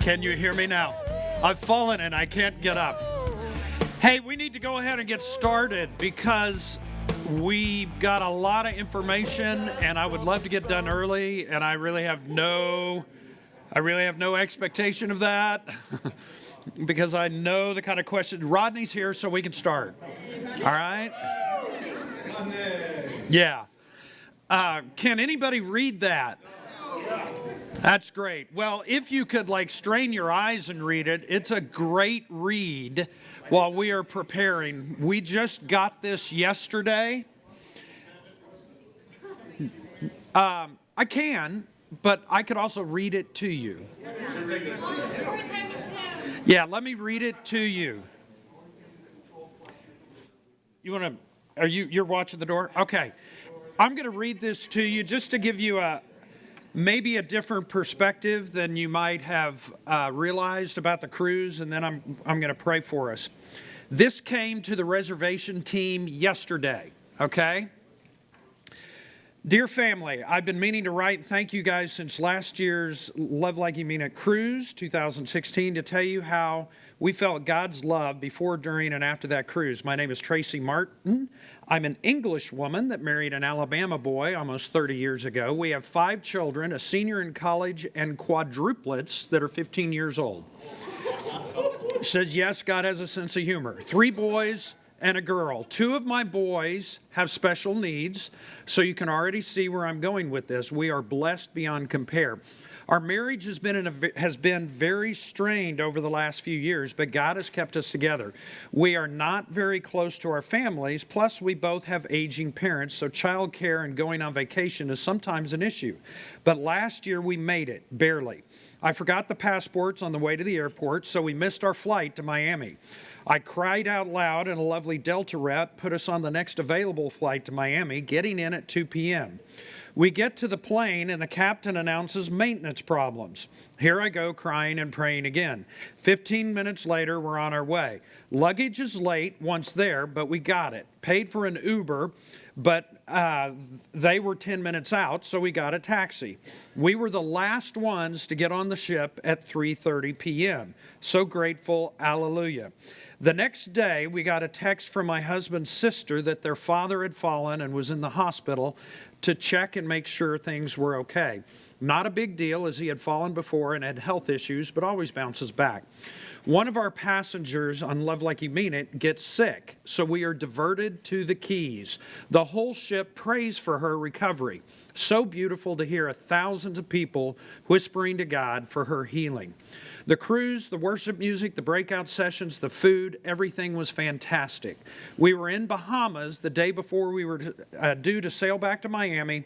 Can you hear me now? I've fallen and I can't get up. Hey, we need to go ahead and get started because we've got a lot of information and I would love to get done early, and I really have no expectation of that because I know the kind of question. Rodney's here so we can start. All right? Yeah. Can anybody read that? That's great. Well, if you could strain your eyes and read it, it's a great read while we are preparing. We just got this yesterday. I can, but I could also read it to you. Yeah, let me read it to you. You want to, you're watching the door? Okay. I'm going to read this to you just to give you maybe a different perspective than you might have realized about the cruise, and then I'm going to pray for us. This came to the reservation team yesterday, okay? Dear family, I've been meaning to write and thank you guys since last year's Love Like You Mean It cruise, 2016, to tell you how we felt God's love before, during, and after that cruise. My name is Tracy Martin. I'm an English woman that married an Alabama boy almost 30 years ago. We have 5 children, a senior in college, and quadruplets that are 15 years old. Says, yes, God has a sense of humor. 3 boys and a girl. 2 of my boys have special needs, so you can already see where I'm going with this. We are blessed beyond compare. Our marriage has been very strained over the last few years, but God has kept us together. We are not very close to our families, plus we both have aging parents, so childcare and going on vacation is sometimes an issue. But last year we made it, barely. I forgot the passports on the way to the airport, so we missed our flight to Miami. I cried out loud, and a lovely Delta rep put us on the next available flight to Miami, getting in at 2 p.m. We get to the plane, and the captain announces maintenance problems. Here I go, crying and praying again. 15 minutes later, we're on our way. Luggage is late once there, but we got it. Paid for an Uber, but they were 10 minutes out, so we got a taxi. We were the last ones to get on the ship at 3:30 p.m. So grateful, hallelujah. The next day, we got a text from my husband's sister that their father had fallen and was in the hospital to check and make sure things were okay. Not a big deal, as he had fallen before and had health issues, but always bounces back. One of our passengers on Love Like You Mean It gets sick, so we are diverted to the Keys. The whole ship prays for her recovery. So beautiful to hear thousands of people whispering to God for her healing. The cruise, the worship music, the breakout sessions, the food, everything was fantastic. We were in Bahamas the day before we were due to sail back to Miami,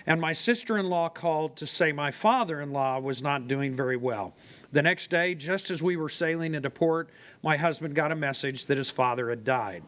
and my sister-in-law called to say my father-in-law was not doing very well. The next day, just as we were sailing into port, my husband got a message that his father had died.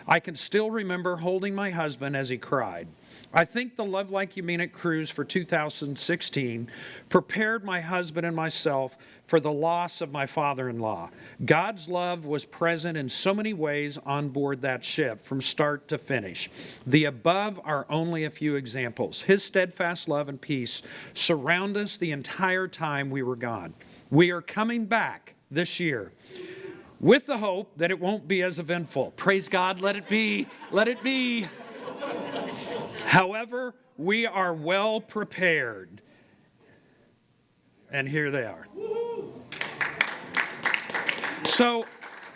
I can still remember holding my husband as he cried. I think the Love Like You Mean It cruise for 2016 prepared my husband and myself for the loss of my father-in-law. God's love was present in so many ways on board that ship from start to finish. The above are only a few examples. His steadfast love and peace surround us the entire time we were gone. We are coming back this year with the hope that it won't be as eventful. Praise God, let it be, let it be. However, we are well prepared. And here they are. So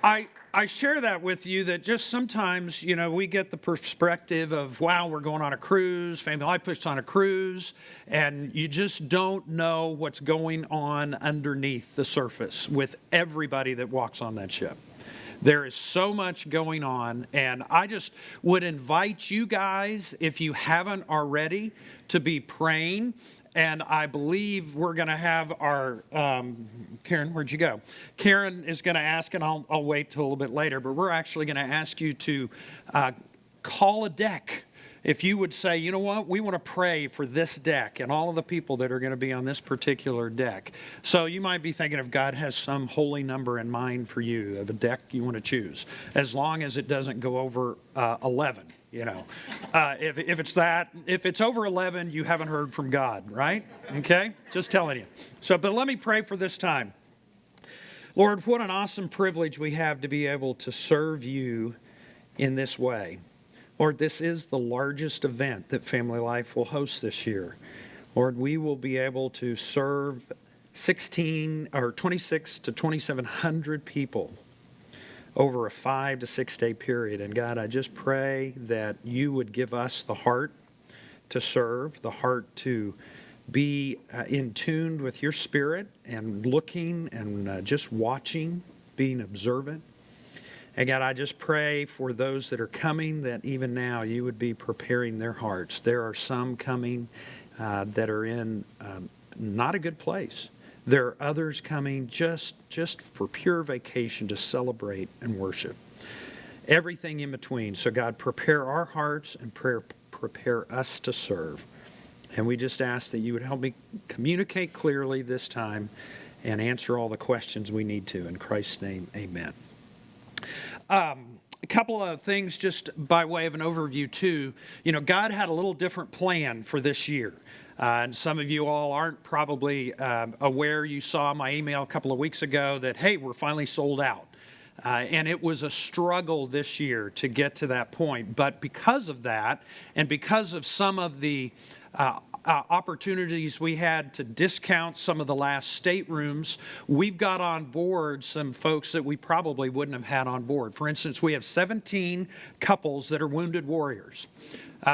I share that with you, that just sometimes, we get the perspective of, wow, we're going on a cruise, family life puts on a cruise, and you just don't know what's going on underneath the surface with everybody that walks on that ship. There is so much going on, and I just would invite you guys, if you haven't already, to be praying. And I believe we're going to have our, Karen, where'd you go? Karen is going to ask, and I'll wait till a little bit later, but we're actually going to ask you to call a deck. If you would say, you know what, we want to pray for this deck and all of the people that are going to be on this particular deck. So you might be thinking if God has some holy number in mind for you of a deck you want to choose, as long as it doesn't go over 11. If it's over 11, you haven't heard from God, right? Okay? Just telling you. But let me pray for this time. Lord, what an awesome privilege we have to be able to serve you in this way. Lord, this is the largest event that Family Life will host this year. Lord, we will be able to serve 26 to 2,700 people over a 5 to 6 day period. And God, I just pray that you would give us the heart to serve, the heart to be in tune with your spirit and looking and just watching, being observant. And God, I just pray for those that are coming that even now you would be preparing their hearts. There are some coming that are in not a good place. There are others coming just for pure vacation to celebrate and worship. Everything in between. So God, prepare our hearts and prepare us to serve. And we just ask that you would help me communicate clearly this time and answer all the questions we need to. In Christ's name, amen. A couple of things just by way of an overview too. You know, God had a little different plan for this year. And some of you all aren't probably aware. You saw my email a couple of weeks ago that, hey, we're finally sold out. And it was a struggle this year to get to that point. But because of that, and because of some of the opportunities we had to discount some of the last staterooms, we've got on board some folks that we probably wouldn't have had on board. For instance, we have 17 couples that are wounded warriors.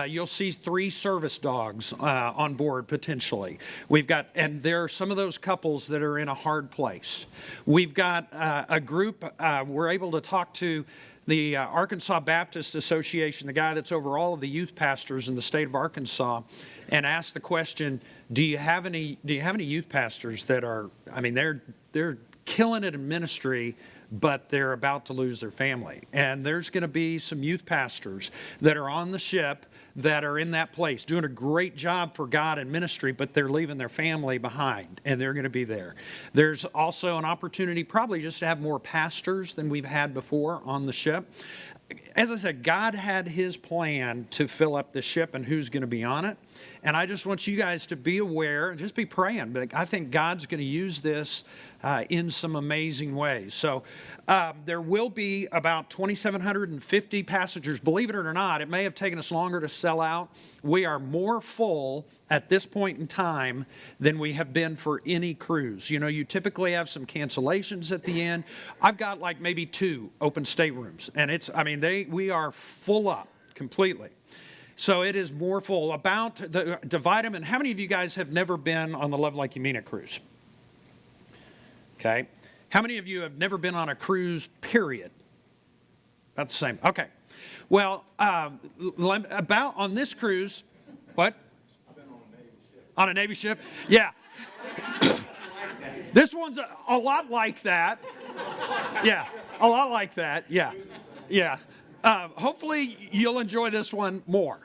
You'll see 3 service dogs on board potentially. We've got, and there are some of those couples that are in a hard place. We've got a group, we're able to talk to the Arkansas Baptist Association, the guy that's over all of the youth pastors in the state of Arkansas, and ask the question, do you have any youth pastors that are, I mean, they're killing it in ministry, but they're about to lose their family. And there's going to be some youth pastors that are on the ship that are in that place, doing a great job for God and ministry, but they're leaving their family behind, and they're going to be there. There's also an opportunity probably just to have more pastors than we've had before on the ship. As I said, God had his plan to fill up the ship and who's going to be on it. And I just want you guys to be aware and just be praying. But I think God's going to use this in some amazing ways. So there will be about 2,750 passengers. Believe it or not, it may have taken us longer to sell out. We are more full at this point in time than we have been for any cruise. You know, you typically have some cancellations at the end. I've got like maybe 2 open staterooms. And we are full up completely. So it is more full. Divide them. And how many of you guys have never been on the LLYMI cruise? Okay. How many of you have never been on a cruise, period? About the same. Okay. Well, on this cruise, what? I've been on a Navy ship. Yeah. This one's a lot like that. Yeah. A lot like that. Yeah. Yeah. Hopefully you'll enjoy this one more.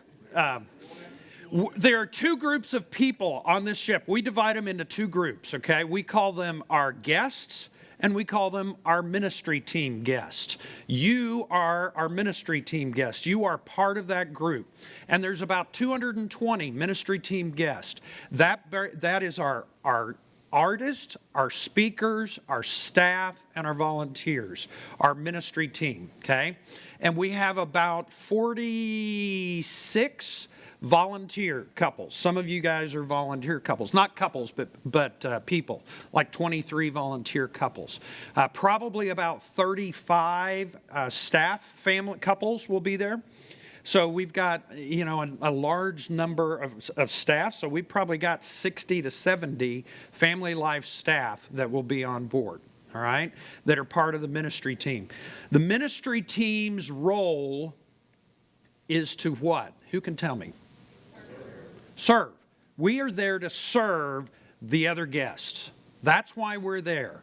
There are 2 groups of people on this ship. We divide them into 2 groups, okay? We call them our guests, and we call them our ministry team guests. You are our ministry team guests. You are part of that group. And there's about 220 ministry team guests. That is our artists, our speakers, our staff, and our volunteers, our ministry team, okay? And we have about 46 volunteer couples. Some of you guys are volunteer couples. Not couples, but people, like 23 volunteer couples. Probably about 35 staff family couples will be there. So we've got, a large number of staff. So we've probably got 60 to 70 Family Life staff that will be on board, all right, that are part of the ministry team. The ministry team's role is to what? Who can tell me? Serve. We are there to serve the other guests. That's why we're there.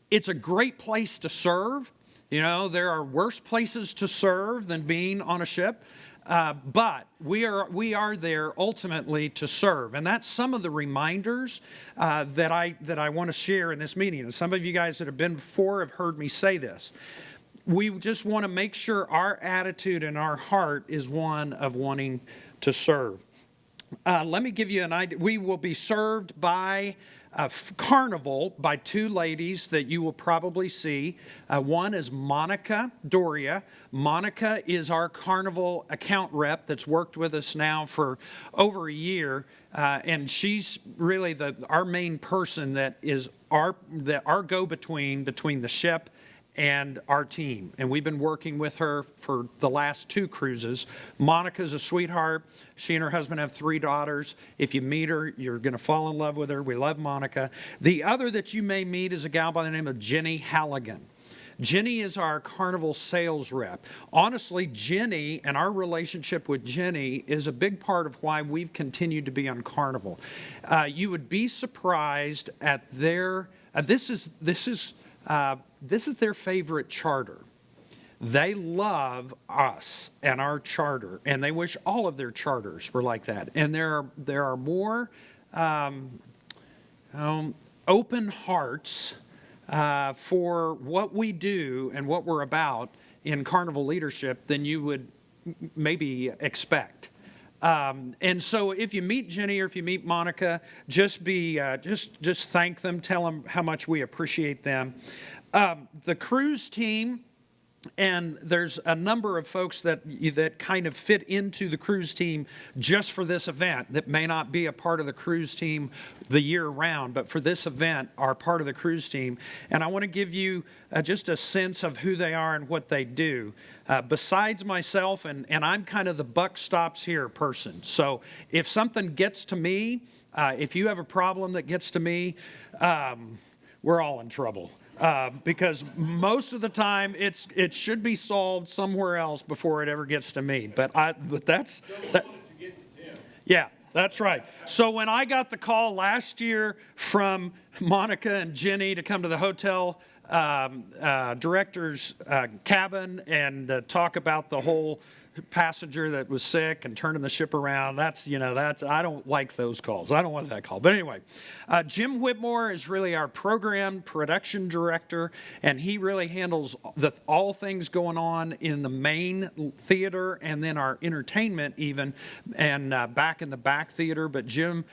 It's a great place to serve. You know, there are worse places to serve than being on a ship, but we are there ultimately to serve, and that's some of the reminders that I want to share in this meeting. And some of you guys that have been before have heard me say this. We just want to make sure our attitude and our heart is one of wanting to serve. Let me give you an idea. We will be served by Carnival by two ladies that you will probably see. One is Monica Doria. Monica is our Carnival account rep that's worked with us now for over a year, and she's really our main person that is our go-between between the ship and our team. And we've been working with her for the last two cruises. Monica's a sweetheart. She and her husband have 3 daughters. If you meet her, you're going to fall in love with her. We love Monica. The other that you may meet is a gal by the name of Jenny Halligan. Jenny is our Carnival sales rep. Honestly, Jenny and our relationship with Jenny is a big part of why we've continued to be on Carnival. You would be surprised at their, this is their favorite charter. They love us and our charter, and they wish all of their charters were like that. And there are more open hearts for what we do and what we're about in Carnival leadership than you would maybe expect. And so if you meet Jenny or if you meet Monica, just thank them, tell them how much we appreciate them. The cruise team, and there's a number of folks that kind of fit into the cruise team just for this event that may not be a part of the cruise team the year round, but for this event are part of the cruise team. And I want to give you just a sense of who they are and what they do. Besides myself, and I'm kind of the buck stops here person. So if something gets to me, if you have a problem that gets to me, we're all in trouble. Because most of the time it should be solved somewhere else before it ever gets to me. But that's yeah, that's right. So when I got the call last year from Monica and Jenny to come to the hotel director's cabin and talk about the whole passenger that was sick and turning the ship around, that's I don't like those calls. I don't want that call. But anyway, Jim Whitmore is really our program production director, and he really handles all things going on in the main theater and then our entertainment even, and back in the back theater. But Jim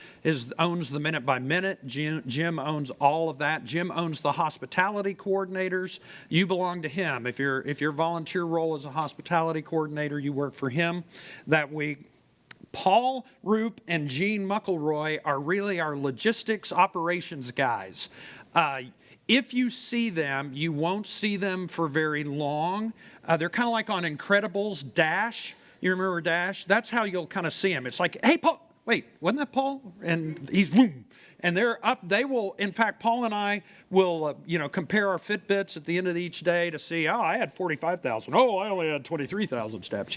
owns the minute by minute. Jim owns all of that. Jim owns the hospitality coordinators. You belong to him. If your volunteer role is a hospitality coordinator, you work for him that week. Paul Roop and Gene Muckleroy are really our logistics operations guys. If you see them, you won't see them for very long. They're kind of like on Incredibles, Dash. You remember Dash? That's how you'll kind of see them. It's like, hey, Paul, wait, wasn't that Paul? And he's boom. And they're up. They will, in fact, Paul and I will, compare our Fitbits at the end of each day to see, oh, I had 45,000. Oh, I only had 23,000 steps,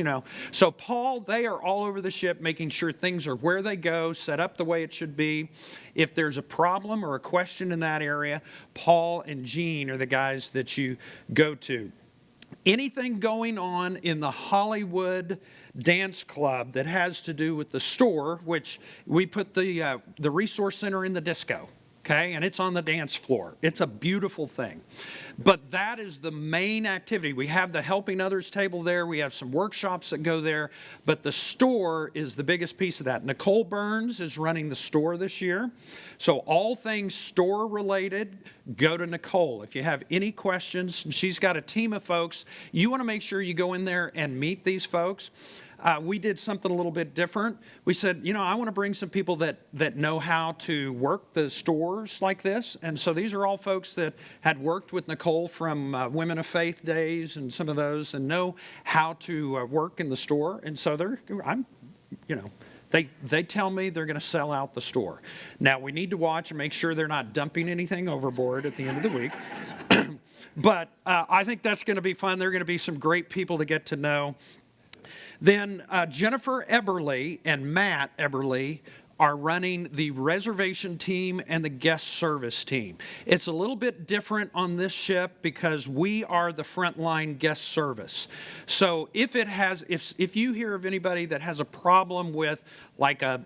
So Paul, they are all over the ship making sure things are where they go, set up the way it should be. If there's a problem or a question in that area, Paul and Gene are the guys that you go to. Anything going on in the Hollywood Dance Club that has to do with the store, which we put the resource center in the disco, okay, and it's on the dance floor. It's a beautiful thing. But that is the main activity. We have the Helping Others table there. We have some workshops that go there. But the store is the biggest piece of that. Nicole Burns is running the store this year. So all things store related, go to Nicole. If you have any questions, she's got a team of folks. You want to make sure you go in there and meet these folks. We did something a little bit different. We said, I want to bring some people that know how to work the stores like this. And so these are all folks that had worked with Nicole from Women of Faith days and some of those and know how to work in the store. And so they tell me they're going to sell out the store. Now, we need to watch and make sure they're not dumping anything overboard at the end of the week. But I think that's going to be fun. There are going to be some great people to get to know. Then Jennifer Eberly and Matt Eberly are running the reservation team and the guest service team. It's a little bit different on this ship because we are the frontline guest service. So if you hear of anybody that has a problem with like a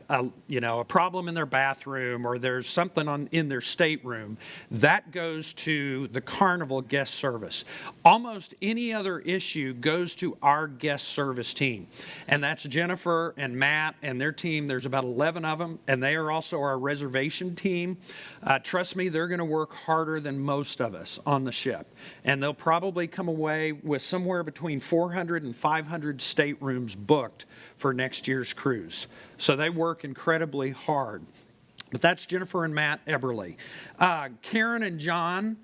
problem in their bathroom or there's something in their stateroom, that goes to the Carnival guest service. Almost any other issue goes to our guest service team. And that's Jennifer and Matt and their team. There's about 11 of them, and they are also our reservation team. Trust me, they're going to work harder than most of us on the ship, and they'll probably come away with somewhere between 400 and 500 staterooms booked for next year's cruise. So they work incredibly hard. But that's Jennifer and Matt Eberly. Karen and John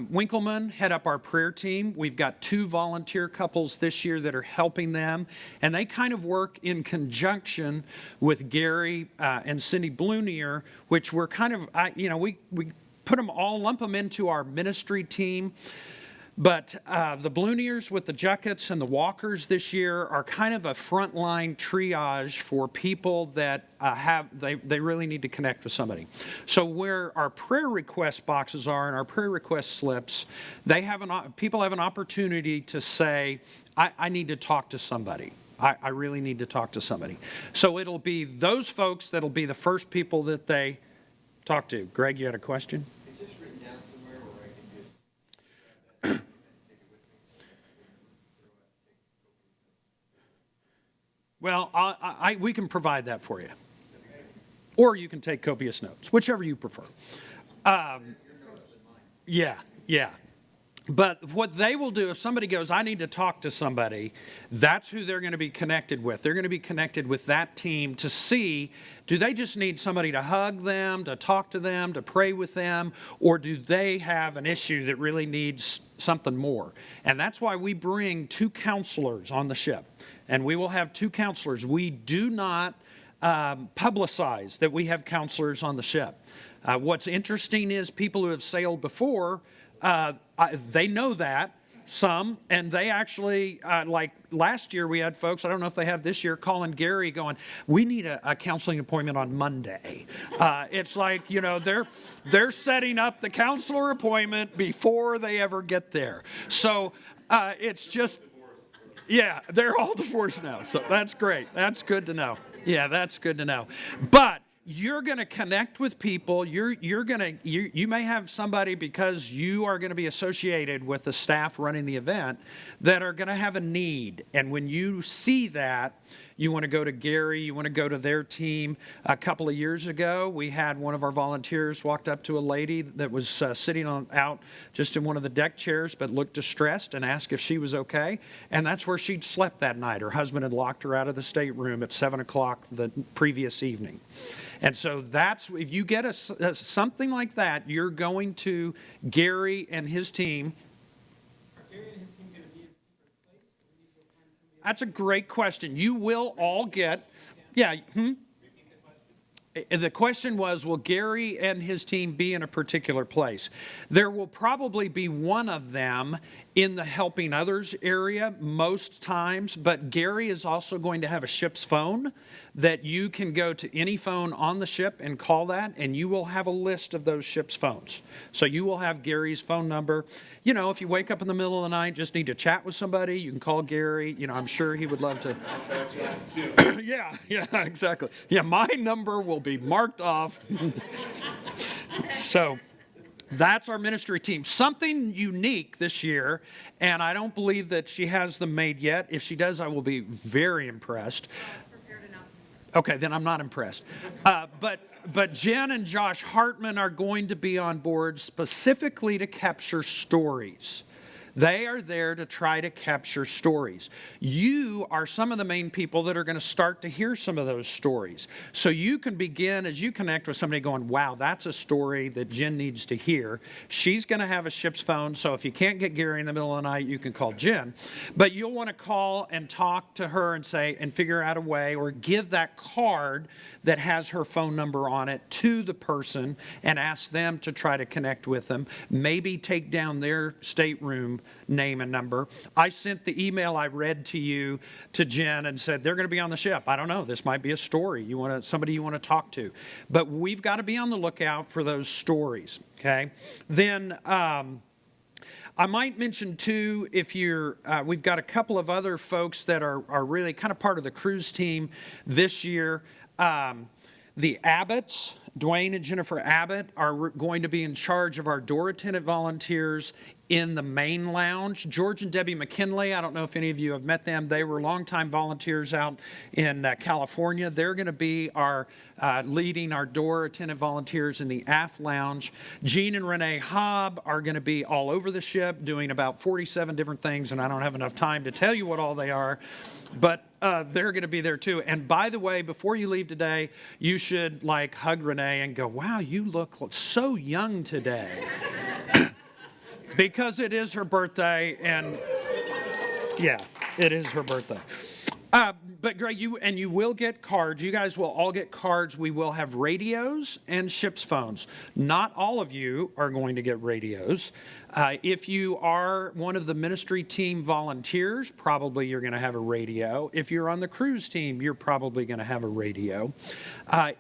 Winkleman head up our prayer team. We've got 2 volunteer couples this year that are helping them, and they kind of work in conjunction with Gary and Cindy Blunier, which we're kind of, we put them all, lump them into our ministry team. But the Bluniers with the Juckets and the Walkers this year are kind of a frontline triage for people that they really need to connect with somebody. So where our prayer request boxes are and our prayer request slips, people have an opportunity to say, I need to talk to somebody. I really need to talk to somebody. So it'll be those folks that'll be the first people that they talk to. Greg, you had a question? Well, we can provide that for you. Or you can take copious notes, whichever you prefer. Yeah. But what they will do, if somebody goes, I need to talk to somebody, that's who they're going to be connected with. They're going to be connected with that team to see, do they just need somebody to hug them, to talk to them, to pray with them, or do they have an issue that really needs something more? And that's why we bring 2 counselors on the ship. And we will have 2 counselors. We do not publicize that we have counselors on the ship. What's interesting is people who have sailed before, they know that, some, and they actually, like last year we had folks, I don't know if they have this year, calling Gary going, we need a counseling appointment on Monday. It's like, they're setting up the counselor appointment before they ever get there. So it's just... Yeah, they're all divorced now, so that's great. That's good to know. Yeah, that's good to know. But you're going to connect with people. You may have somebody, because you are going to be associated with the staff running the event, that are going to have a need. And when you see that, you want to go to Gary, you want to go to their team. A couple of years ago, we had one of our volunteers walked up to a lady that was sitting out just in one of the deck chairs, but looked distressed, and asked if she was okay. And that's where she'd slept that night. Her husband had locked her out of the stateroom at 7 o'clock the previous evening. And so if you get something like that, you're going to Gary and his team. That's a great question. You will all get, The question was, will Gary and his team be in a particular place? There will probably be one of them in the helping others area most times, but Gary is also going to have a ship's phone that you can go to any phone on the ship and call that, and you will have a list of those ship's phones. So you will have Gary's phone number. If you wake up in the middle of the night, just need to chat with somebody, you can call Gary. I'm sure he would love to. Yeah, exactly. Yeah, my number will be marked off. So that's our ministry team. Something unique this year, and I don't believe that she has them made yet. If she does, I will be very impressed. Okay, then I'm not impressed. But Jen and Josh Hartman are going to be on board specifically to capture stories. They are there to try to capture stories. You are some of the main people that are going to start to hear some of those stories. So you can begin, as you connect with somebody, going, wow, that's a story that Jen needs to hear. She's going to have a ship's phone, so if you can't get Gary in the middle of the night, you can call Jen. But you'll want to call and talk to her and figure out a way, or give that card that has her phone number on it to the person and ask them to try to connect with them. Maybe take down their stateroom name and number. I sent the email I read to you to Jen and said, they're going to be on the ship. I don't know. This might be a story. Somebody you want to talk to. But we've got to be on the lookout for those stories. Okay. Then, I might mention too, we've got a couple of other folks that are really kind of part of the cruise team this year. The Abbotts, Dwayne and Jennifer Abbott, are going to be in charge of our door attendant volunteers in the main lounge. George and Debbie McKinley, I don't know if any of you have met them. They were longtime volunteers out in California. They're going to be our leading our door attendant volunteers in the aft lounge. Gene and Renee Hobb are going to be all over the ship doing about 47 different things, and I don't have enough time to tell you what all they are. But they're going to be there too. And by the way, before you leave today, you should like hug Renee and go, wow, you look so young today. Because it is her birthday, and yeah, it is her birthday. But Greg, you will get cards. You guys will all get cards. We will have radios and ship's phones. Not all of you are going to get radios. If you are one of the ministry team volunteers, probably you're going to have a radio. If you're on the cruise team, you're probably going to have a radio.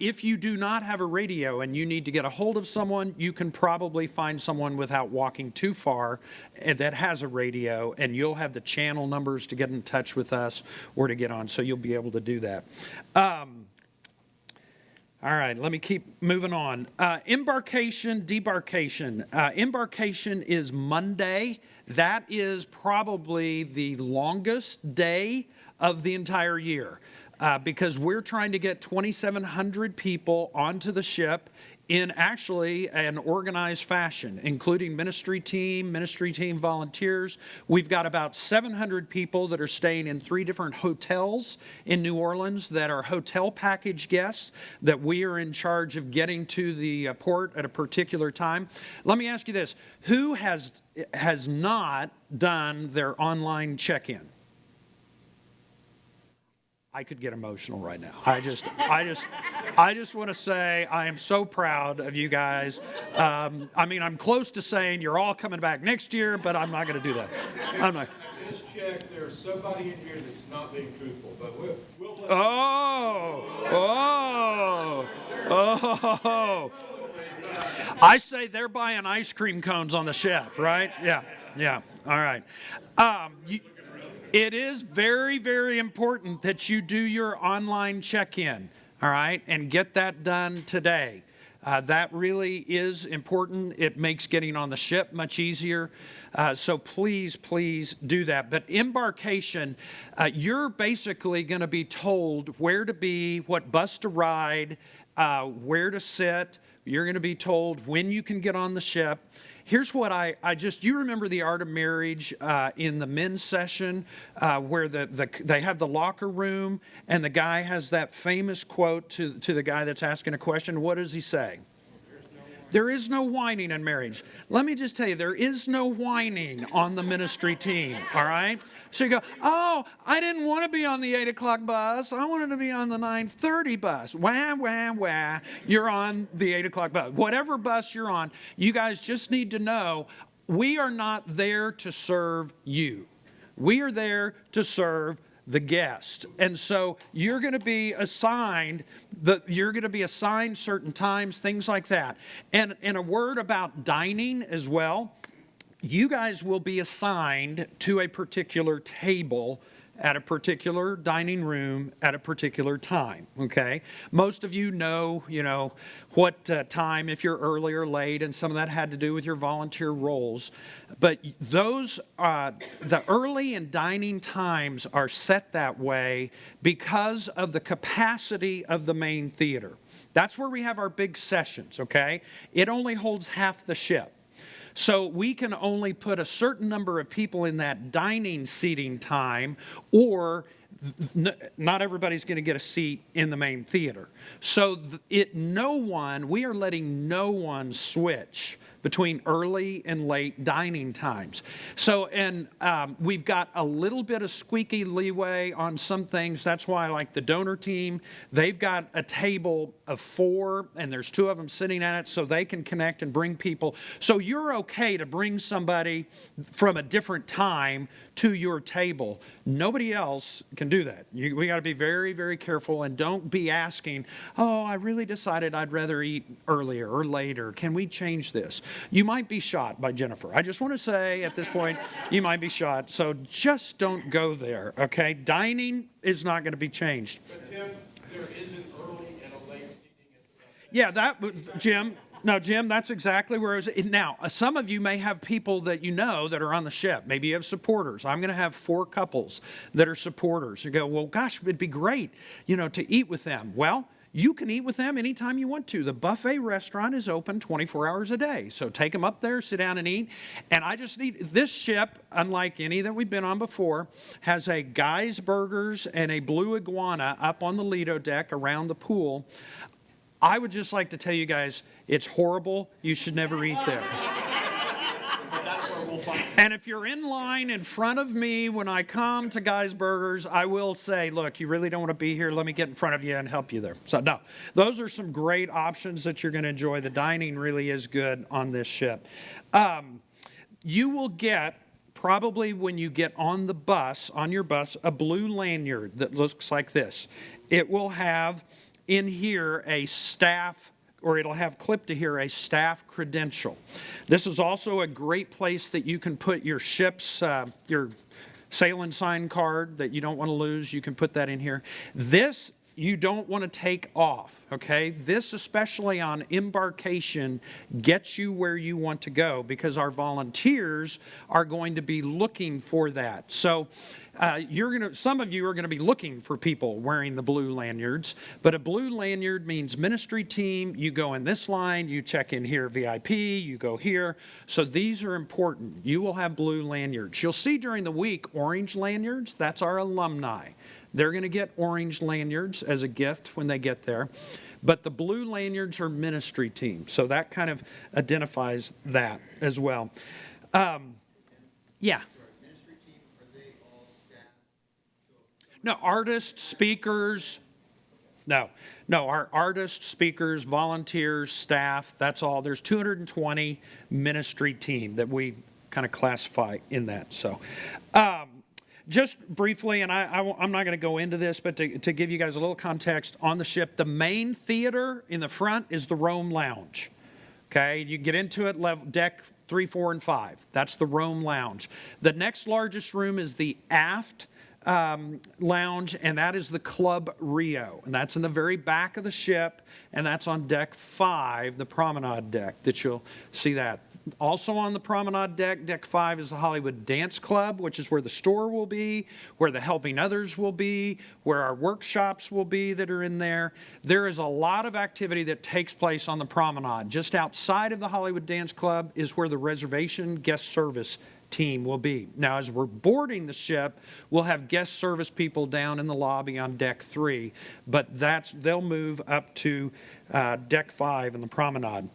If you do not have a radio and you need to get a hold of someone, you can probably find someone without walking too far that has a radio, and you'll have the channel numbers to get in touch with us or to get on, so you'll be able to do that. All right, let me keep moving on. Embarkation, debarkation. Embarkation is Monday. That is probably the longest day of the entire year because we're trying to get 2,700 people onto the ship in actually an organized fashion, including ministry team volunteers. We've got about 700 people that are staying in 3 different hotels in New Orleans that are hotel package guests that we are in charge of getting to the port at a particular time. Let me ask you this. Who has not done their online check-in? I could get emotional right now. I just want to say I am so proud of you guys. I mean, I'm close to saying you're all coming back next year, but I'm not going to do that. I'm not. Just check. There's somebody in here that's not being truthful, but we'll Oh. I say they're buying ice cream cones on the ship, right? Yeah. All right. It is very, very important that you do your online check-in, all right, and get that done today. That really is important. It makes getting on the ship much easier. So please do that. But embarkation, you're basically going to be told where to be, what bus to ride, where to sit. You're going to be told when you can get on the ship. Here's what you remember the Art of Marriage in the men's session where they have the locker room and the guy has that famous quote to the guy that's asking a question. What does he say? There is no whining in marriage. Let me just tell you, there is no whining on the ministry team, all right? So you go, oh, I didn't want to be on the 8 o'clock bus. I wanted to be on the 9:30 bus. Wah. You're on the 8 o'clock bus. Whatever bus you're on, you guys just need to know we are not there to serve you. We are there to serve the guest. And so you're going to be assigned certain times, things like that. And a word about dining as well. You guys will be assigned to a particular table at a particular dining room at a particular time, okay? Most of you know what time, if you're early or late, and some of that had to do with your volunteer roles. But those, the early and dining times are set that way because of the capacity of the main theater. That's where we have our big sessions, okay? It only holds half the ship. So we can only put a certain number of people in that dining seating time, or not everybody's going to get a seat in the main theater. So we are letting no one switch between early and late dining times. So, and we've got a little bit of squeaky leeway on some things. That's why, like the donor team, they've got a table of 4, and there's 2 of them sitting at it, so they can connect and bring people. So you're okay to bring somebody from a different time to your table. Nobody else can do that. We got to be very, very careful, and don't be asking, oh, I really decided I'd rather eat earlier or later. Can we change this? You might be shot by Jennifer. I just want to say at this point, you might be shot. So just don't go there, okay? Dining is not going to be changed. But Tim, there is an early and a late seating at the Yeah, Jim, No, Jim, that's exactly where it was. Now, some of you may have people that you know that are on the ship. Maybe you have supporters. I'm going to have 4 couples that are supporters. You go, well, gosh, it'd be great, to eat with them. Well, you can eat with them anytime you want to. The buffet restaurant is open 24 hours a day. So take them up there, sit down and eat. And I just need, this ship, unlike any that we've been on before, has a Guy's Burgers and a Blue Iguana up on the Lido deck around the pool. I would just like to tell you guys, it's horrible. You should never eat there. But that's where we'll find it. And if you're in line in front of me when I come to Guy's Burgers, I will say, look, you really don't want to be here. Let me get in front of you and help you there. So, no, those are some great options that you're going to enjoy. The dining really is good on this ship. You will get, probably when you get on the bus, on your bus, a blue lanyard that looks like this. It will have in here a staff, or it'll have clipped to here a staff credential. This is also a great place that you can put your ship's, your sail and sign card that you don't want to lose. You can put that in here. This you don't want to take off, okay? This, especially on embarkation, gets you where you want to go because our volunteers are going to be looking for that. So some of you are going to be looking for people wearing the blue lanyards, but a blue lanyard means ministry team. You go in this line, you check in here VIP, you go here. So these are important. You will have blue lanyards. You'll see during the week orange lanyards. That's our alumni. They're going to get orange lanyards as a gift when they get there. But the blue lanyards are ministry team. So that kind of identifies that as well. Yeah. No, artists, speakers. No, our artists, speakers, volunteers, staff, that's all. There's 220 ministry team that we kind of classify in that. So just briefly, and I'm not going to go into this, but to give you guys a little context on the ship, the main theater in the front is the Rome Lounge. Okay, you get into it, deck 3, 4, and 5. That's the Rome Lounge. The next largest room is the aft lounge, and that is the Club Rio, and that's in the very back of the ship, and that's on deck 5, the promenade deck, that you'll see that. Also on the promenade deck, deck 5, is the Hollywood Dance Club, which is where the store will be, where the Helping Others will be, where our workshops will be that are in there. There is a lot of activity that takes place on the promenade. Just outside of the Hollywood Dance Club is where the reservation guest service team will be. Now, as we're boarding the ship, we'll have guest service people down in the lobby on deck 3, but they'll move up to deck 5 in the promenade.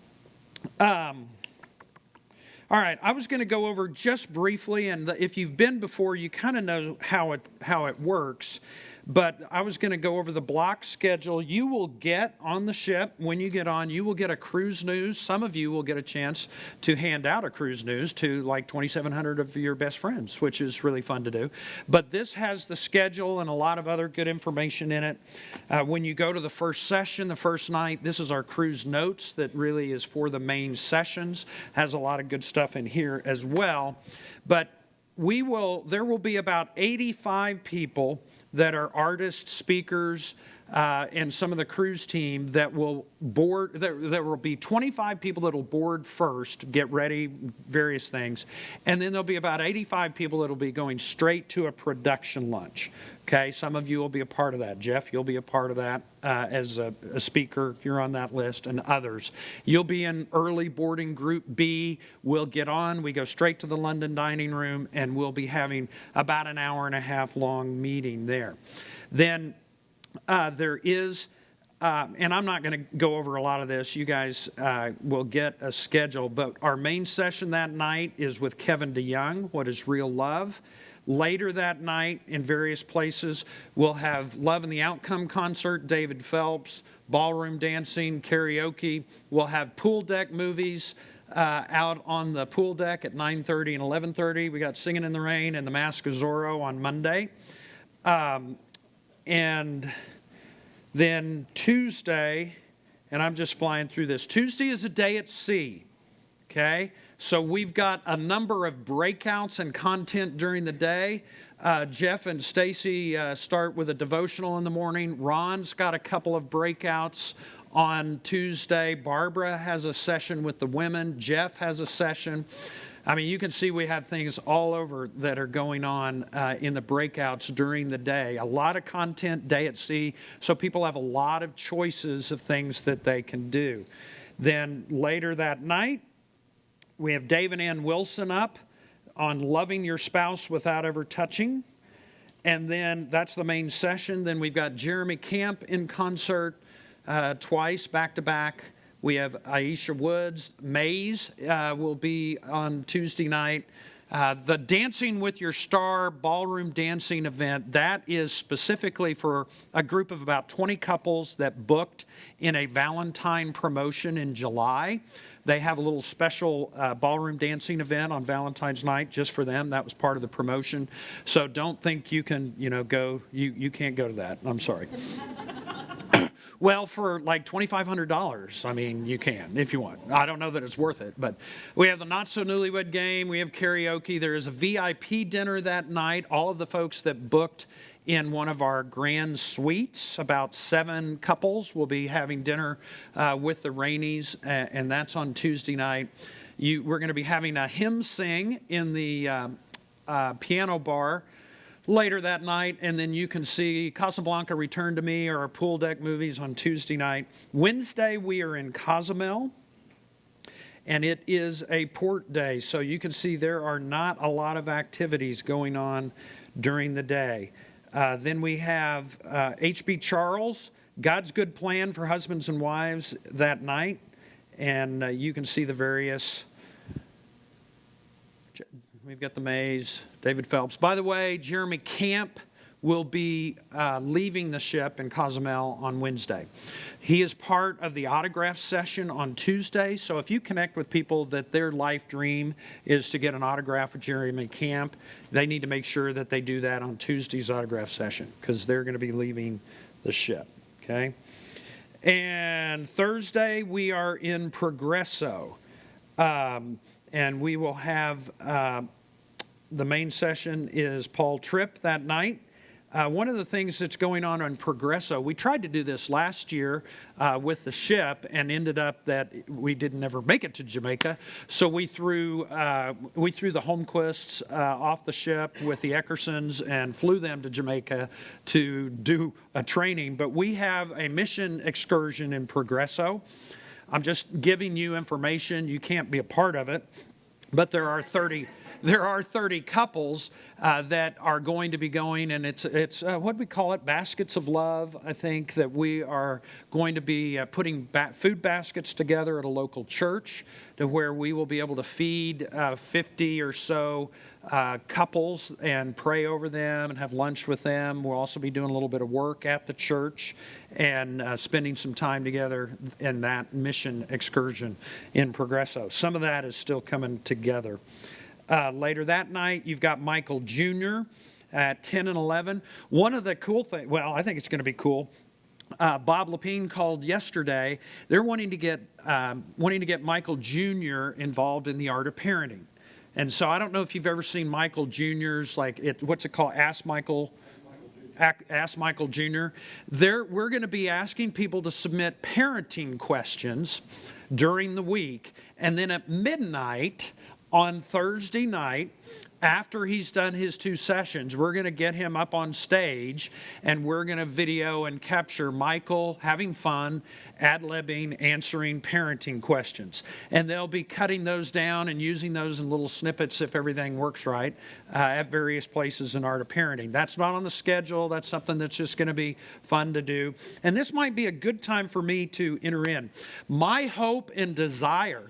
All right, I was going to go over just briefly, and if you've been before, you kind of know how it works. But I was going to go over the block schedule. You will get on the ship, when you get on, you will get a cruise news. Some of you will get a chance to hand out a cruise news to like 2,700 of your best friends, which is really fun to do. But this has the schedule and a lot of other good information in it. When you go to the first session, the first night, this is our cruise notes that really is for the main sessions. Has a lot of good stuff in here as well. But there will be about 85 people that are artists, speakers, and some of the cruise team that will board. There will be 25 people that will board first, get ready, various things. And then there'll be about 85 people that will be going straight to a production lunch. Okay, some of you will be a part of that. Jeff, you'll be a part of that as a speaker. You're on that list, and others. You'll be in early boarding group B. We'll get on. We go straight to the London dining room, and we'll be having about an hour and a half long meeting there. Then there is, and I'm not going to go over a lot of this. You guys will get a schedule, but our main session that night is with Kevin DeYoung, What is Real Love? Later that night, in various places, we'll have Love and the Outcome concert, David Phelps, ballroom dancing, karaoke. We'll have pool deck movies out on the pool deck at 9:30 and 11:30. We got Singing in the Rain and The Mask of Zorro on Monday. And then Tuesday, and I'm just flying through this, Tuesday is a day at sea, okay? So we've got a number of breakouts and content during the day. Jeff and Stacy start with a devotional in the morning. Ron's got a couple of breakouts On Tuesday, Barbara has a session with the women. Jeff has a session. I mean, you can see we have things all over that are going on in the breakouts during the day. A lot of content, day at sea, so people have a lot of choices of things that they can do. Then later that night, we have Dave and Ann Wilson up on loving your spouse without ever touching. And then that's the main session. Then we've got Jeremy Camp in concert twice, back to back. We have Aisha Woods. Mays will be on Tuesday night. The Dancing with Your Star ballroom dancing event, that is specifically for a group of about 20 couples that booked in a Valentine promotion in July. They have a little special ballroom dancing event on Valentine's night just for them. That was part of the promotion. So don't think you can, go. You can't go to that. I'm sorry. Well, for like $2,500, I mean, you can if you want. I don't know that it's worth it, but we have the Not So Newlywed Game. We have karaoke. There is a VIP dinner that night. All of the folks that booked in one of our grand suites, about 7 couples, will be having dinner with the Rainies, and that's on Tuesday night. We're going to be having a hymn sing in the piano bar later that night, and then you can see Casablanca, Return to Me, or our pool deck movies on Tuesday night. Wednesday, we are in Cozumel, and it is a port day, so you can see there are not a lot of activities going on during the day. Then we have H.B. Charles, God's Good Plan for Husbands and Wives that night, and you can see the various. We've got the Mays, David Phelps. By the way, Jeremy Camp will be leaving the ship in Cozumel on Wednesday. He is part of the autograph session on Tuesday, so if you connect with people that their life dream is to get an autograph with Jeremy Camp, they need to make sure that they do that on Tuesday's autograph session because they're going to be leaving the ship, okay? And Thursday, we are in Progresso. And we will have, the main session is Paul Tripp that night. One of the things that's going on Progresso, we tried to do this last year with the ship and ended up that we didn't ever make it to Jamaica. So we threw the Holmquists off the ship with the Eckersons and flew them to Jamaica to do a training. But we have a mission excursion in Progresso. I'm just giving you information. You can't be a part of it, but there are 30 couples that are going to be going, and it's what do we call it? Baskets of Love. I think that we are going to be putting food baskets together at a local church to where we will be able to feed 50 or so couples and pray over them and have lunch with them. We'll also be doing a little bit of work at the church and spending some time together in that mission excursion in Progresso. Some of that is still coming together. Later that night, you've got Michael Jr. at 10 and 11. One of the cool things, well, I think it's going to be cool. Bob Lepine called yesterday. They're wanting to get Michael Jr. involved in the art of parenting. And so I don't know if you've ever seen Michael Jr.'s, what's it called? Ask Michael Jr. We're going to be asking people to submit parenting questions during the week. And then at midnight on Thursday night, after he's done his 2 sessions, we're going to get him up on stage and we're going to video and capture Michael having fun, ad-libbing, answering parenting questions. And they'll be cutting those down and using those in little snippets if everything works right at various places in Art of Parenting. That's not on the schedule. That's something that's just going to be fun to do. And this might be a good time for me to enter in. My hope and desire.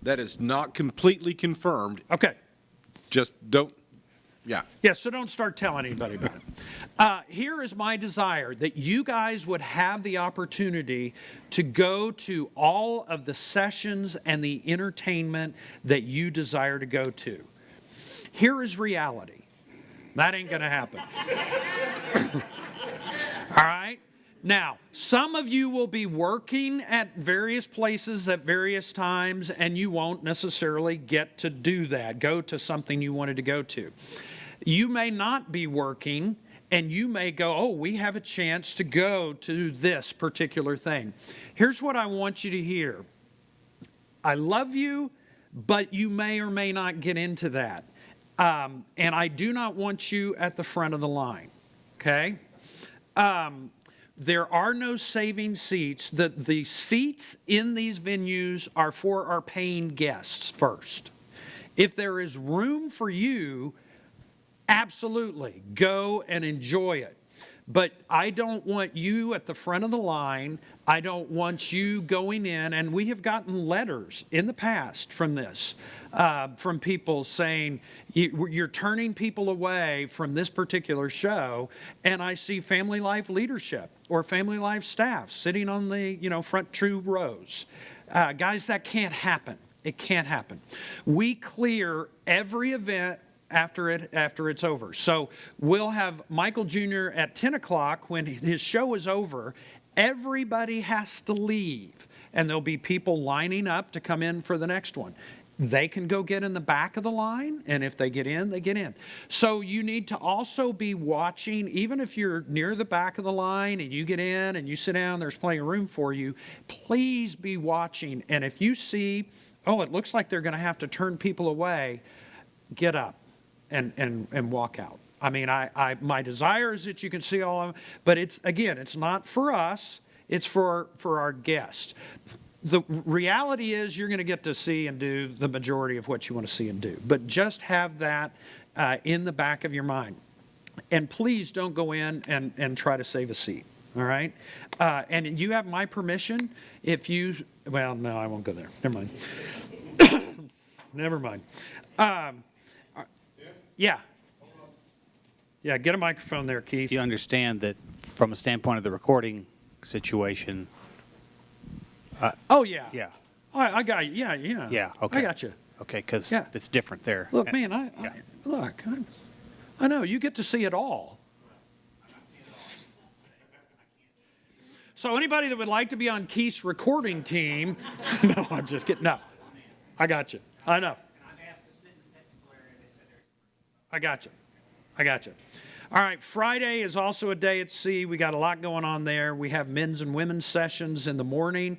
That is not completely confirmed. Okay. Just don't, yeah. Yeah, so don't start telling anybody about it. Here is my desire, that you guys would have the opportunity to go to all of the sessions and the entertainment that you desire to go to. Here is reality. That ain't going to happen. All right? Now, some of you will be working at various places at various times, and you won't necessarily get to do that, go to something you wanted to go to. You may not be working, and you may go, oh, we have a chance to go to this particular thing. Here's what I want you to hear. I love you, but you may or may not get into that. And I do not want you at the front of the line, okay? There are no saving seats. The seats in these venues are for our paying guests first. If there is room for you, absolutely, go and enjoy it. But I don't want you at the front of the line. I don't want you going in, and we have gotten letters in the past from this, from people saying, you're turning people away from this particular show, and I see Family Life leadership or Family Life staff sitting on the front 2 rows. Guys, that can't happen. It can't happen. We clear every event after it's over. So we'll have Michael Jr. at 10 o'clock when his show is over. Everybody has to leave, and there'll be people lining up to come in for the next one. They can go get in the back of the line, and if they get in, they get in. So you need to also be watching, even if you're near the back of the line and you get in and you sit down, there's plenty of room for you. Please be watching, and if you see, oh, it looks like they're going to have to turn people away, get up and walk out. I mean, my desire is that you can see all of them, but it's not for us, it's for our guests. The reality is you're going to get to see and do the majority of what you want to see and do, but just have that in the back of your mind. And please don't go in and try to save a seat, all right? And you have my permission if you, well, no, I won't go there. Never mind. Never mind. Yeah. Yeah, get a microphone there, Keith. You understand that from a standpoint of the recording situation. Oh, yeah. Yeah. I got you. Yeah. Yeah, okay. I got you. Okay, because Yeah. it's different there. Look, man, Yeah. I know, you get to see it all. So anybody that would like to be on Keith's recording team, no, I'm just kidding. No, I got you. I know. I got you. All right, Friday is also a day at sea. We got a lot going on there. We have men's and women's sessions in the morning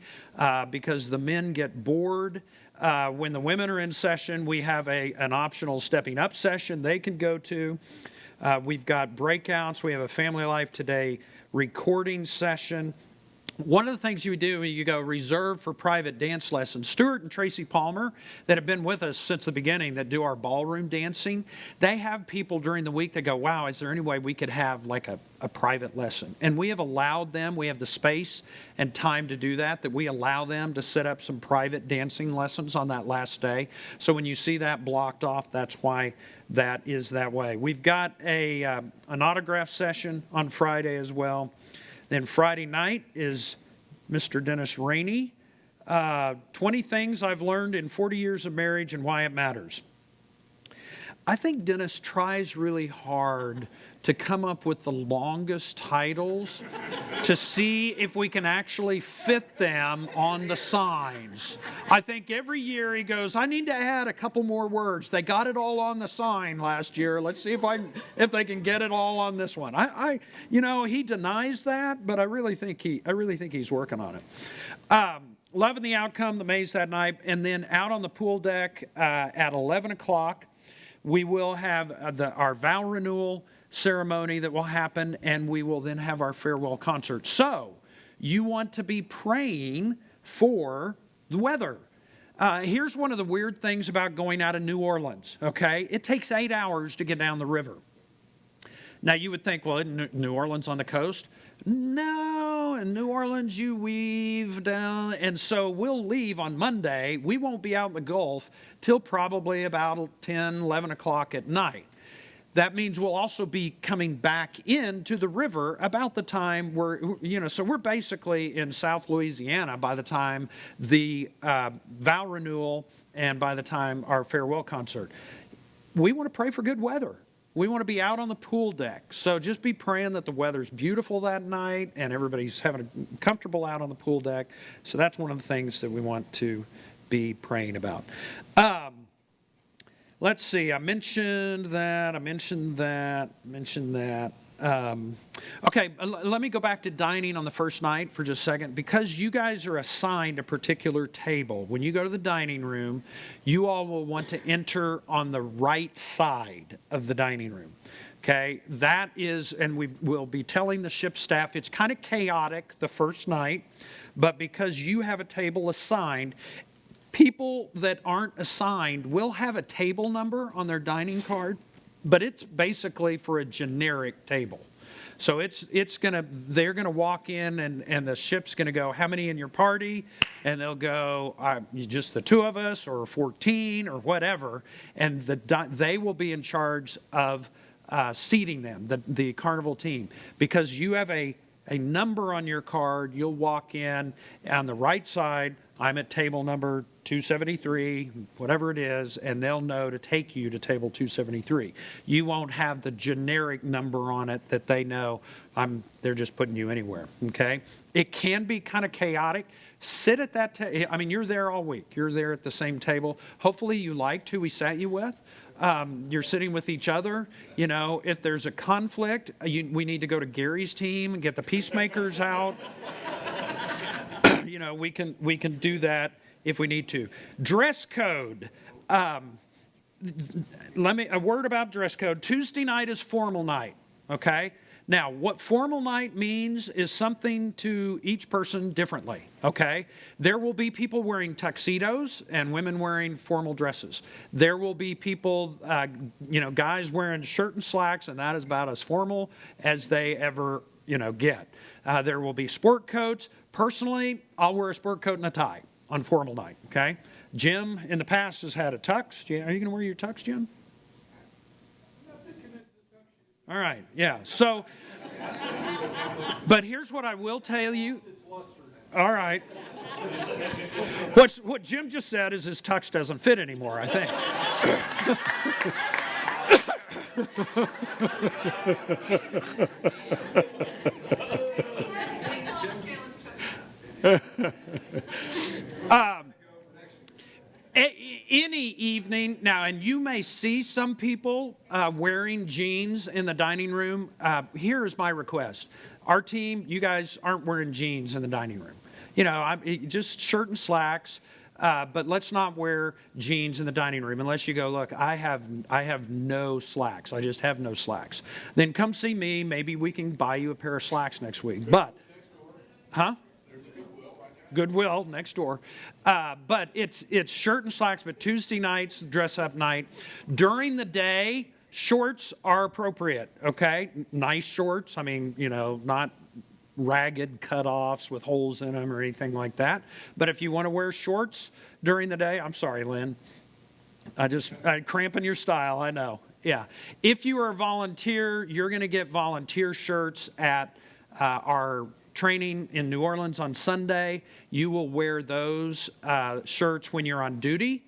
because the men get bored. When the women are in session, we have an optional stepping up session they can go to. We've got breakouts. We have a Family Life Today recording session. One of the things you do, you go reserved for private dance lessons. Stuart and Tracy Palmer, that have been with us since the beginning, that do our ballroom dancing, they have people during the week that go, wow, is there any way we could have like a private lesson? And we have allowed them, we have the space and time to do that we allow them to set up some private dancing lessons on that last day. So when you see that blocked off, that's why that is that way. We've got an autograph session on Friday as well. Then Friday night is Mr. Dennis Rainey. 20 things I've learned in 40 years of marriage and why it matters. I think Dennis tries really hard to come up with the longest titles to see if we can actually fit them on the signs. I think every year he goes, I need to add a couple more words. They got it all on the sign last year. Let's see if they can get it all on this one. He denies that, but I really think he's working on it. Loving the outcome, the maze that night, and then out on the pool deck at 11 o'clock, we will have our vow renewal ceremony that will happen, and we will then have our farewell concert. So, you want to be praying for the weather. Here's one of the weird things about going out of New Orleans, okay? It takes 8 hours to get down the river. Now, you would think, well, isn't New Orleans on the coast? No, in New Orleans you weave down, and so we'll leave on Monday. We won't be out in the Gulf till probably about 10, 11 o'clock at night. That means we'll also be coming back into the river about the time so we're basically in South Louisiana by the time the vow renewal and by the time our farewell concert. We want to pray for good weather. We want to be out on the pool deck. So just be praying that the weather's beautiful that night and everybody's having a comfortable out on the pool deck. So that's one of the things that we want to be praying about. Let's see, I mentioned that. Okay, let me go back to dining on the first night for just a second. Because you guys are assigned a particular table, when you go to the dining room, you all will want to enter on the right side of the dining room. Okay, that is, and we will be telling the ship staff, it's kind of chaotic the first night, but because you have a table assigned, people that aren't assigned will have a table number on their dining card, but it's basically for a generic table. So they're gonna walk in and the ship's gonna go, how many in your party? And they'll go, just the two of us or 14 or whatever. And they will be in charge of seating them, the carnival team. Because you have a number on your card, you'll walk in on the right side, I'm at table number 273, whatever it is, and they'll know to take you to table 273. You won't have the generic number on it that they know they're just putting you anywhere, okay? It can be kind of chaotic. Sit at that table. I mean, you're there all week. You're there at the same table. Hopefully you liked who we sat you with. You're sitting with each other. You know, if there's a conflict, we need to go to Gary's team and get the peacemakers out. You know, we can do that if we need to. Dress code. A word about dress code. Tuesday night is formal night, okay? Now, what formal night means is something to each person differently, okay? There will be people wearing tuxedos and women wearing formal dresses. There will be people, guys wearing shirt and slacks, and that is about as formal as they ever, get. There will be sport coats. Personally, I'll wear a sport coat and a tie on formal night, okay? Jim, in the past, has had a tux. Are you going to wear your tux, Jim? All right, yeah. So, but here's what I will tell you. All right. What Jim just said is his tux doesn't fit anymore, I think. Any evening now, and you may see some people wearing jeans in the dining room. Here is my request. Our team, you guys aren't wearing jeans in the dining room. Just shirt and slacks, but let's not wear jeans in the dining room unless you go, look, I have no slacks. I just have no slacks. Then come see me. Maybe we can buy you a pair of slacks next week. But, huh? Goodwill next door. But it's shirt and slacks, but Tuesday nights, dress up night. During the day, shorts are appropriate, okay? Nice shorts. I mean, not ragged cutoffs with holes in them or anything like that. But if you want to wear shorts during the day, I'm sorry, Lynn. I'm cramping your style, I know. Yeah. If you are a volunteer, you're going to get volunteer shirts at our training in New Orleans on Sunday. You will wear those shirts when you're on duty.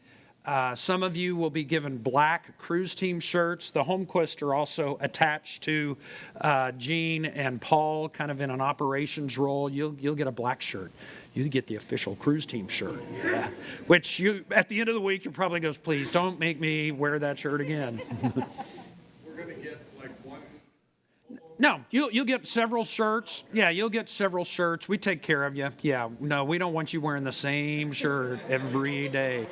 Some of you will be given black cruise team shirts. The Holmquist are also attached to Gene and Paul, kind of in an operations role. You'll get a black shirt. You get the official cruise team shirt. Yeah. Which at the end of the week, you probably goes, please don't make me wear that shirt again. We're going to get like one. No, you'll get several shirts. Yeah, you'll get several shirts. We take care of you. Yeah, no, we don't want you wearing the same shirt every day.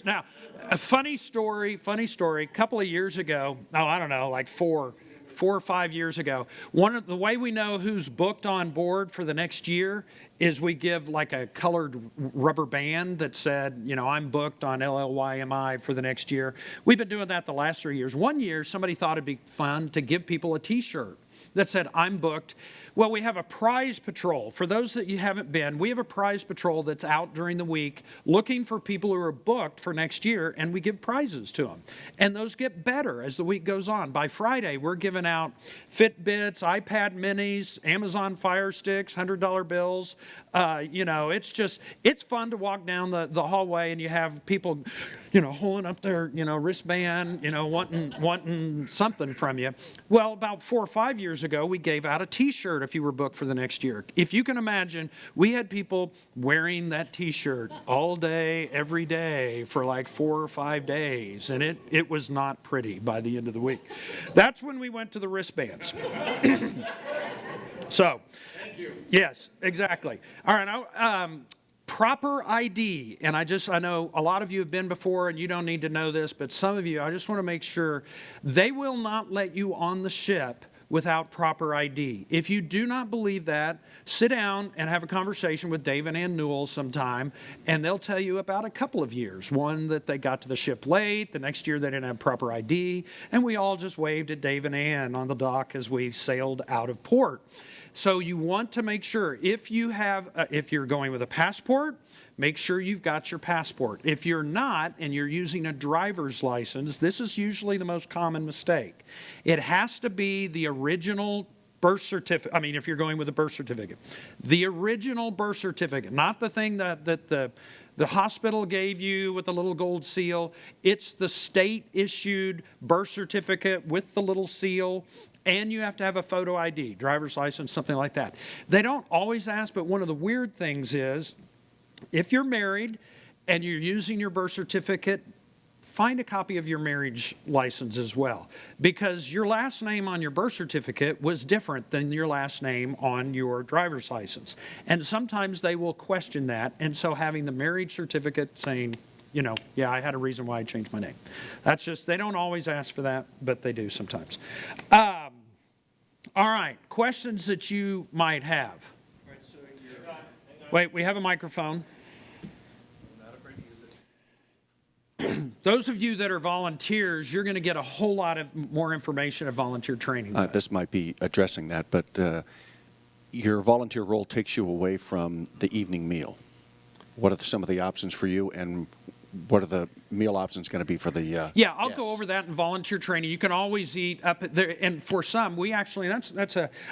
Now, a funny story. A couple of years ago, I don't know, like four or 5 years ago, the way we know who's booked on board for the next year is we give like a colored rubber band that said, I'm booked on LLYMI for the next year. We've been doing that the last 3 years. One year, somebody thought it'd be fun to give people a T-shirt that said, I'm booked. Well, we have a prize patrol. For those that you haven't been, we have a prize patrol that's out during the week looking for people who are booked for next year, and we give prizes to them. And those get better as the week goes on. By Friday, we're giving out Fitbits, iPad minis, Amazon Fire Sticks, $100 bills. It's fun to walk down the hallway and you have people, holding up their, wristband, wanting something from you. Well, about 4 or 5 years ago, we gave out a T-shirt if you were booked for the next year. If you can imagine, we had people wearing that T-shirt all day, every day for like 4 or 5 days, and it was not pretty by the end of the week. That's when we went to the wristbands. So, yes, exactly. All right, now, proper ID, and I know a lot of you have been before and you don't need to know this, but some of you, I just want to make sure they will not let you on the ship without proper ID. If you do not believe that, sit down and have a conversation with Dave and Ann Newell sometime, and they'll tell you about a couple of years. One, that they got to the ship late, the next year they didn't have proper ID, and we all just waved at Dave and Ann on the dock as we sailed out of port. So you want to make sure, if you're going with a passport, make sure you've got your passport. If you're not, and you're using a driver's license, this is usually the most common mistake. It has to be the original birth certificate. I mean, if you're going with a birth certificate, the original birth certificate, not the thing that the hospital gave you with the little gold seal. It's the state-issued birth certificate with the little seal. And you have to have a photo ID, driver's license, something like that. They don't always ask, but one of the weird things is, if you're married and you're using your birth certificate, find a copy of your marriage license as well. Because your last name on your birth certificate was different than your last name on your driver's license. And sometimes they will question that. And so having the marriage certificate saying, yeah, I had a reason why I changed my name. That's just, they don't always ask for that, but they do sometimes. All right, questions that you might have. Wait, we have a microphone. Those of you that are volunteers, you're going to get a whole lot of more information at volunteer training. This might be addressing that, but your volunteer role takes you away from the evening meal. What are some of the options for you, and what are the meal options going to be for the Yeah, I'll guests? go over that in volunteer training. You can always eat up there, and for some, we actually,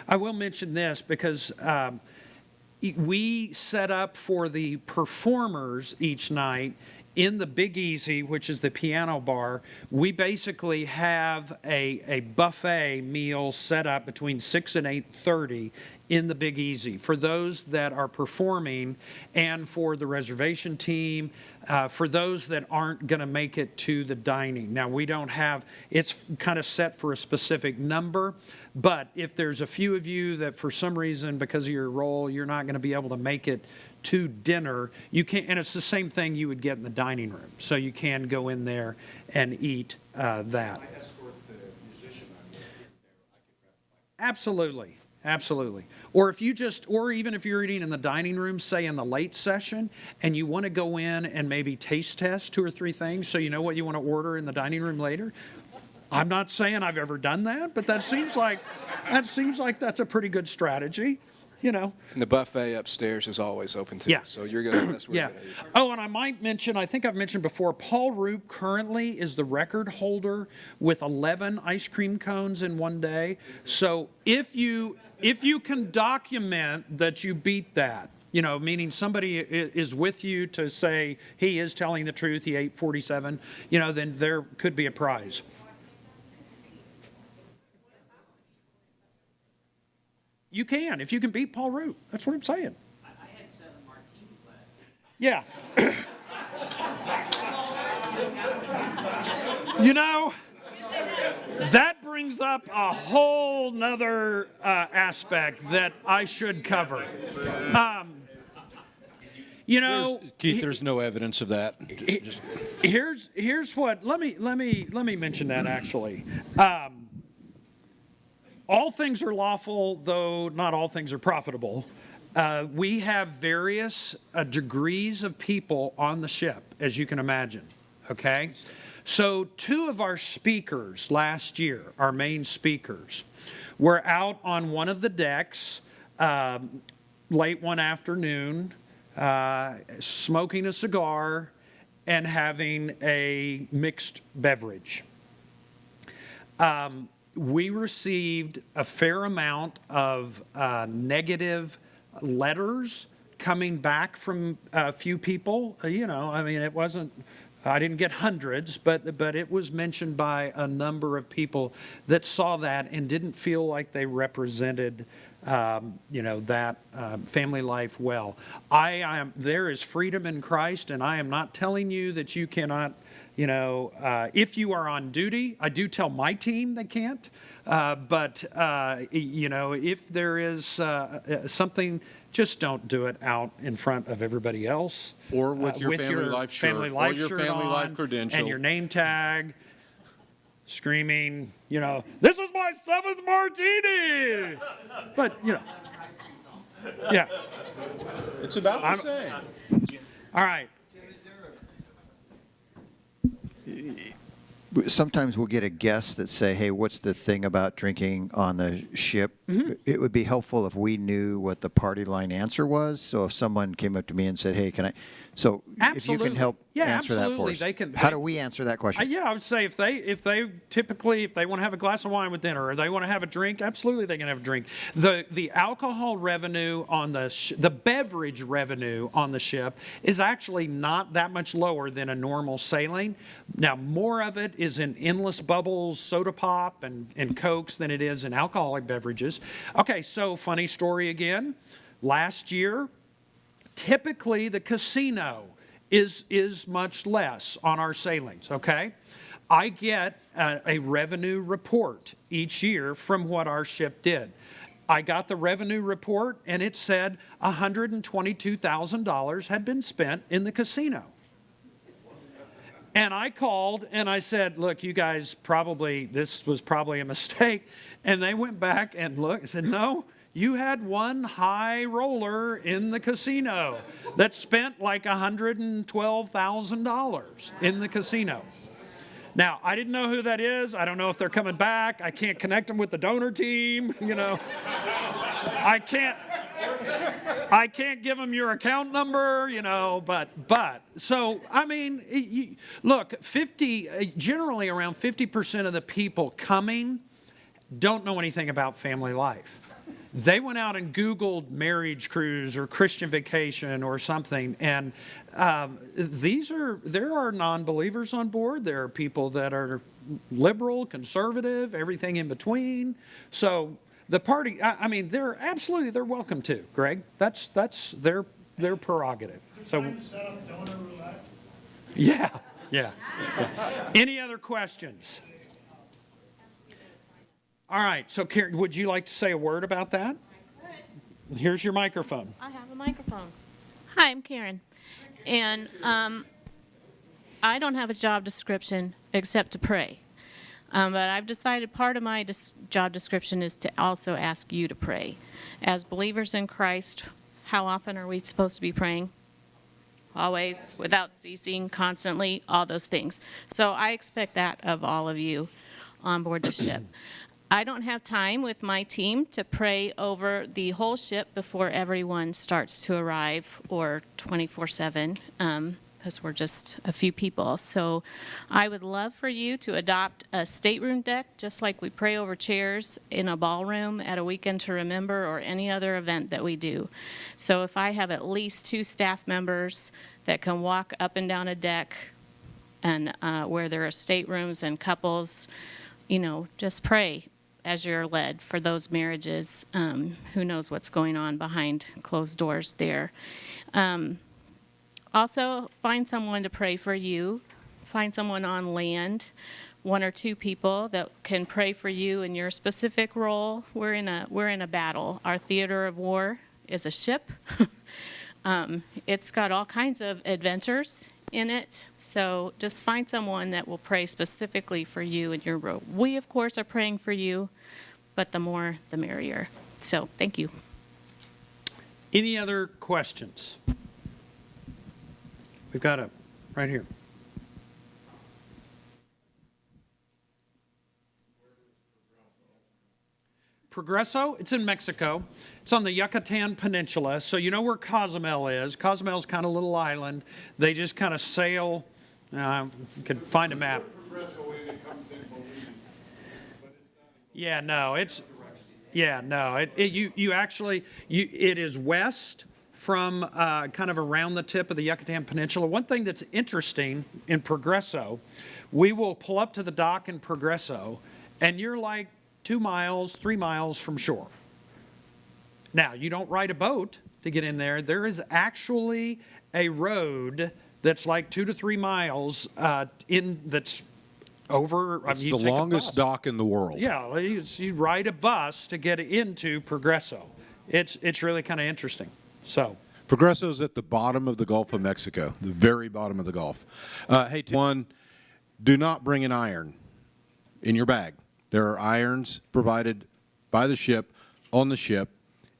I will mention this because we set up for the performers each night in the Big Easy, which is the piano bar. We basically have a buffet meal set up between 6 and 8:30 in the Big Easy for those that are performing, and for the reservation team, for those that aren't going to make it to the dining. Now, we don't have, it's kind of set for a specific number, but if there's a few of you that for some reason, because of your role, you're not going to be able to make it to dinner, you can, and it's the same thing you would get in the dining room. So you can go in there and eat that. Absolutely. Absolutely. Or if you just, or even if you're eating in the dining room, say in the late session, and you want to go in and maybe taste test 2 or 3 things so you know what you want to order in the dining room later. I'm not saying I've ever done that, but that seems like that's a pretty good strategy. And the buffet upstairs is always open too. Yeah. So you're gonna. That's where Yeah. you're gonna eat. Oh, and I might mention, I think I've mentioned before, Paul Roop currently is the record holder with 11 ice cream cones in one day. So if you can document that you beat that, meaning somebody is with you to say he is telling the truth, he ate 47, then there could be a prize. You can, if you can beat Paul Root. That's what I'm saying. I had 7 martinis last Yeah. That brings up a whole nother aspect that I should cover. Keith, there's no evidence of that. Here's what. Let me mention that actually. All things are lawful, though not all things are profitable. We have various degrees of people on the ship, as you can imagine. Okay? So 2 of our speakers last year, our main speakers, were out on one of the decks late one afternoon, smoking a cigar and having a mixed beverage. We received a fair amount of negative letters coming back from a few people. It wasn't I didn't get hundreds, but it was mentioned by a number of people that saw that and didn't feel like they represented, that family life well. There is freedom in Christ, and I am not telling you that you cannot, if you are on duty. I do tell my team they can't, but if there is something, just don't do it out in front of everybody else. Or with your family life shirt, family life or your shirt family life on, credential. and your name tag, screaming, this is my 7th martini. But, yeah. It's about the same. All right. Sometimes we'll get a guest that say, hey, what's the thing about drinking on the ship? It would be helpful if we knew what the party line answer was. So if someone came up to me and said, hey, can I? So if you can help answer that for us. How do we answer that question? Yeah, I would say if they typically, if they want to have a glass of wine with dinner or they want to have a drink, absolutely they can have a drink. The alcohol revenue on the beverage revenue on the ship is actually not that much lower than a normal sailing. Now, more of it is in endless bubbles, soda pop, and Cokes than it is in alcoholic beverages. Okay, so funny story again. Last year, typically the casino is much less on our sailings, okay? I get a revenue report each year from what our ship did. I got the revenue report and it said $122,000 had been spent in the casino. And I called and I said, look, you guys this was probably a mistake. And they went back and looked and said, no, you had one high roller in the casino that spent like $112,000 in the casino. Now, I didn't know who that is. I don't know if they're coming back. I can't connect them with the donor team, I can't give them your account number, but so, I mean, look, generally around 50% of the people coming don't know anything about family life. They went out and Googled marriage cruise or Christian vacation or something, and there are non-believers on board. There are people that are liberal, conservative, everything in between. So the party, they're welcome to, Greg. That's their prerogative. So set up donor roulette? Yeah. Any other questions? All right, so Karen, would you like to say a word about that? I could. Here's your microphone. I have a microphone. Hi, I'm Karen. And I don't have a job description except to pray. But I've decided part of my job description is to also ask you to pray. As believers in Christ, how often are we supposed to be praying? Always, without ceasing, constantly, all those things. So I expect that of all of you on board the ship. I don't have time with my team to pray over the whole ship before everyone starts to arrive, or 24/7, because we're just a few people. So I would love for you to adopt a stateroom deck, just like we pray over chairs in a ballroom at a Weekend to Remember or any other event that we do. So if I have at least 2 staff members that can walk up and down a deck, and where there are staterooms and couples, just pray as you're led for those marriages. Who knows what's going on behind closed doors there. Also, find someone to pray for you. Find someone on land, 1 or 2 people that can pray for you in your specific role. We're in a battle. Our theater of war is a ship. It's got all kinds of adventures in it. So just find someone that will pray specifically for you in your role. We, of course, are praying for you, but the more, the merrier. So thank you. Any other questions? We've got a right here. Progreso, it's in Mexico. It's on the Yucatan Peninsula. So you know where Cozumel is. Cozumel's kind of a little island. They just kind of sail. You can find a map. Yeah, no, it is west from kind of around the tip of the Yucatan Peninsula. One thing that's interesting in Progreso, we will pull up to the dock in Progreso, and you're like 2 miles, 3 miles from shore. Now, you don't ride a boat to get in there. There is actually a road that's like 2 to 3 miles that's over. It's you the take a longest bus. dock in the world. Yeah, you ride a bus to get into Progreso. It's really kind of interesting. So, Progreso's at the bottom of the Gulf of Mexico, the very bottom of the Gulf. Hey, one, do not bring an iron in your bag. There are irons provided by the ship on the ship.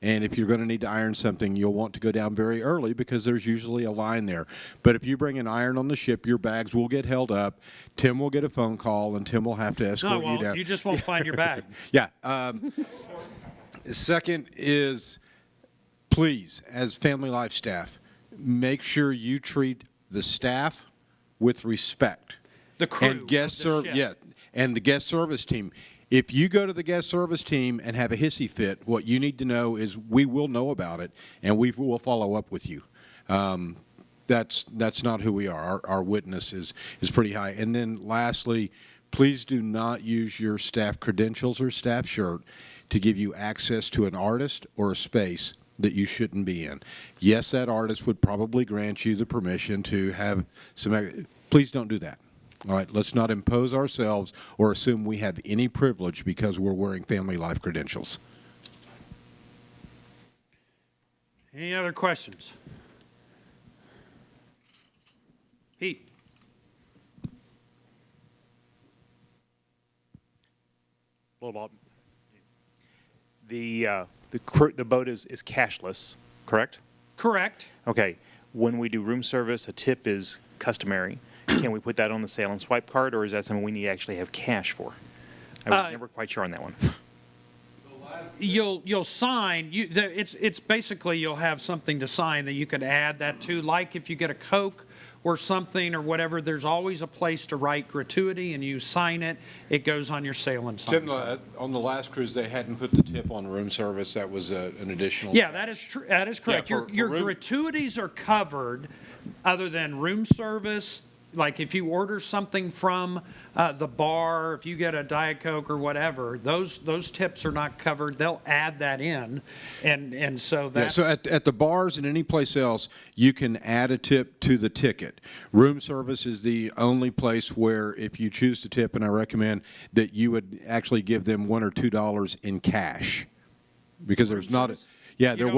And if you're going to need to iron something, you'll want to go down very early because there's usually a line there. But if you bring an iron on the ship, your bags will get held up. Tim will get a phone call, and Tim will have to escort you down. You just won't find your bag. Yeah. Second is, please, as Family Life staff, make sure you treat the staff with respect. The crew and guest of the ship. yeah, and the guest service team. If you go to the guest service team and have a hissy fit, what you need to know is we will know about it, and we will follow up with you. That's not who we are. Our witness is pretty high. And then lastly, please do not use your staff credentials or staff shirt to give you access to an artist or a space that you shouldn't be in. Yes, that artist would probably grant you the permission to have some. Please don't do that. All right, let's not impose ourselves or assume we have any privilege because we're wearing Family Life credentials. Any other questions? Pete. Well, Bob, the boat is cashless, correct? Correct. Okay. When we do room service, a tip is customary. Can we put that on the sail and swipe card, or is that something we need to actually have cash for? I was never quite sure on that one. You'll sign. It's basically you'll have something to sign that you could add that to. Like if you get a Coke or something or whatever, there's always a place to write gratuity, and you sign it. It goes on your sail and sign. Tim, on the last cruise, they hadn't put the tip on room service. That was an additional. Yeah, that is true. That is correct. Yeah, your gratuities are covered, other than room service. Like if you order something from the bar, if you get a Diet Coke or whatever, those tips are not covered. They'll add that in, and so that. Yeah, so at the bars and any place else, you can add a tip to the ticket. Room service is the only place where if you choose to tip, and I recommend that you would actually give them $1 or $2 in cash, because there's not a. Yeah, there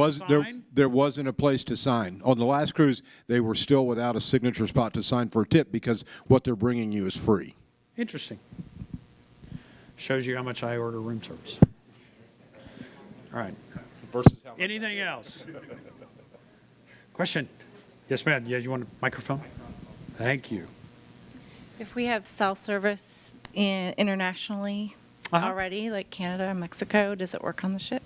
wasn't a place to sign. On the last cruise, they were still without a signature spot to sign for a tip because what they're bringing you is free. Interesting. Shows you how much I order room service. All right. Anything else? Question? Yes, ma'am. Yeah, you want a microphone? Thank you. If we have cell service internationally already, like Canada and Mexico, does it work on the ship?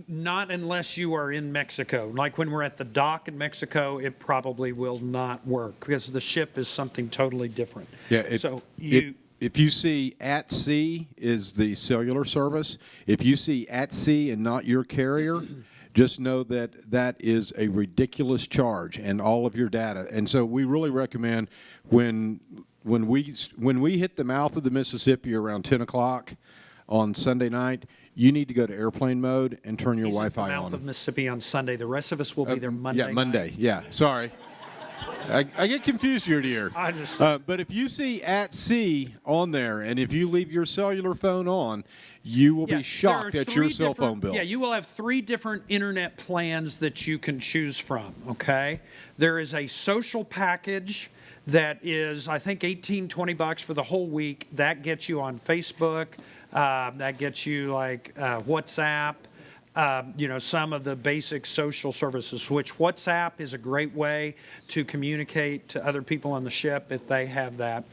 Not unless you are in Mexico. Like when we're at the dock in Mexico, it probably will not work because the ship is something totally different. Yeah. If you see at sea is the cellular service. If you see at sea and not your carrier, just know that that is a ridiculous charge and all of your data. And so we really recommend when we hit the mouth of the Mississippi around 10 o'clock on Sunday night, you need to go to airplane mode and turn your Wi-Fi mouth on. of Mississippi on Sunday. The rest of us will be there Monday. Yeah, Monday. Night. Yeah, sorry. I get confused year to year. I just. But if you see at sea on there, and if you leave your cellular phone on, you will be shocked at your cell phone bill. Yeah, you will have 3 different internet plans that you can choose from, okay? There is a social package that is, I think, $18-20 for the whole week. That gets you on Facebook. That gets you like WhatsApp, some of the basic social services, which WhatsApp is a great way to communicate to other people on the ship if they have that.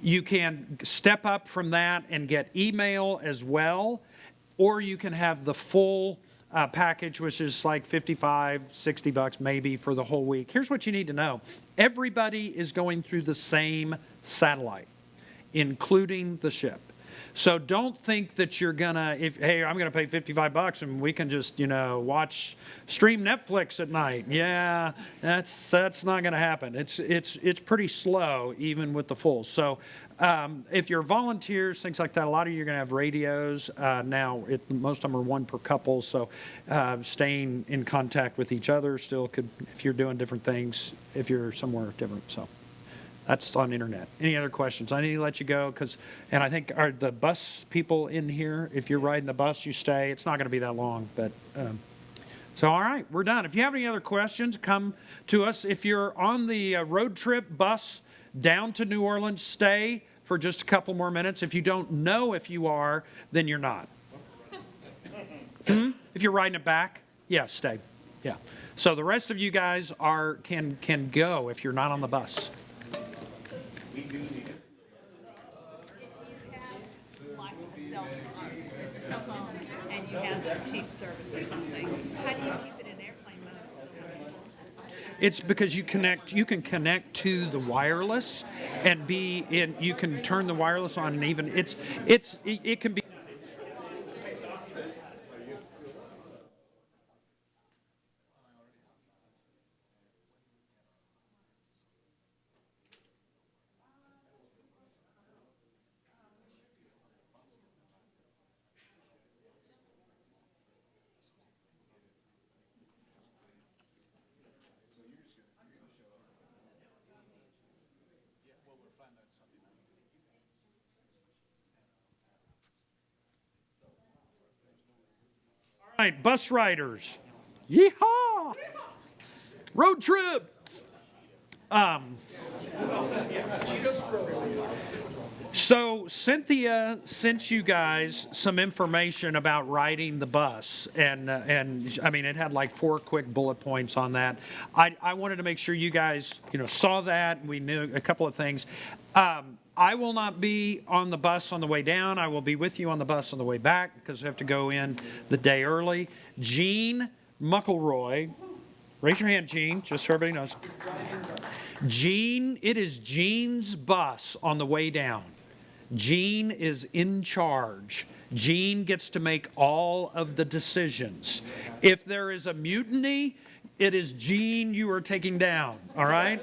You can step up from that and get email as well, or you can have the full package, which is like $55-60 maybe for the whole week. Here's what you need to know. Everybody is going through the same satellite, including the ship. So don't think that you're gonna, hey, I'm gonna pay $55 and we can just, stream Netflix at night. Yeah, that's not gonna happen. It's pretty slow even with the full. So if you're volunteers, things like that, a lot of you are going to have radios. Now, most of them are one per couple, so staying in contact with each other still could, if you're doing different things, if you're somewhere different. So that's on internet. Any other questions? I need to let you go and I think are the bus people in here? If you're riding the bus, you stay. It's not going to be that long, but. So, all right, we're done. If you have any other questions, come to us. If you're on the road trip bus down to New Orleans, stay for just a couple more minutes. If you don't know if you are, then you're not. If you're riding it back, yeah, stay. Yeah. So the rest of you guys can go if you're not on the bus. And you have cheap service or something, how do you keep it in airplane mode? It's because you can connect to the wireless and you can turn the wireless on and even it can be. All right, bus riders. Yeehaw! Road trip. So Cynthia sent you guys some information about riding the bus, and I mean it had like 4 quick bullet points on that. I wanted to make sure you guys saw that. We knew a couple of things. I will not be on the bus on the way down. I will be with you on the bus on the way back because we have to go in the day early. Gene McElroy, raise your hand, Gene, just so everybody knows. Gene, it is Gene's bus on the way down. Gene is in charge. Gene gets to make all of the decisions. If there is a mutiny, it is Gene you are taking down, all right?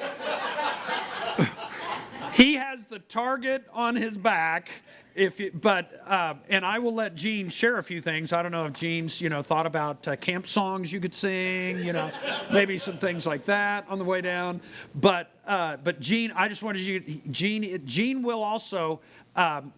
He has the target on his back. And I will let Gene share a few things. I don't know if Gene's, thought about camp songs you could sing, maybe some things like that on the way down. But Gene, I just wanted you, Gene will also,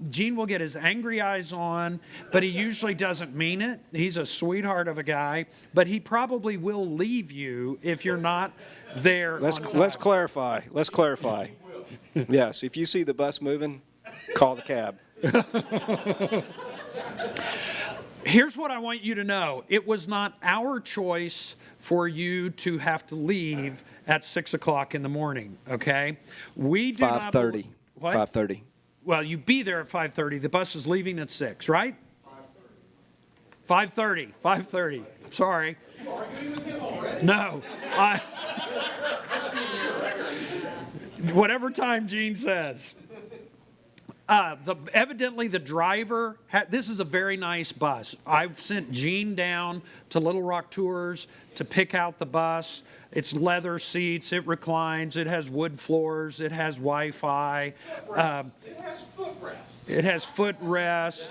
Gene will get his angry eyes on, but he usually doesn't mean it. He's a sweetheart of a guy, but he probably will leave you if you're not there. Let's clarify. Let's clarify. Yes, if you see the bus moving, call the cab. Here's what I want you to know. It was not our choice for you to have to leave at 6 o'clock in the morning, okay? We do 5:30. What? 5:30. Well, you be there at 5:30. The bus is leaving at 6, right? 5:30. 5:30. Sorry. You arguing with him already? No. Whatever time Gene says. Evidently the driver, this is a very nice bus. I've sent Gene down to Little Rock Tours to pick out the bus. It's leather seats, it reclines, it has wood floors, it has Wi-Fi. It has footrests. It has footrest.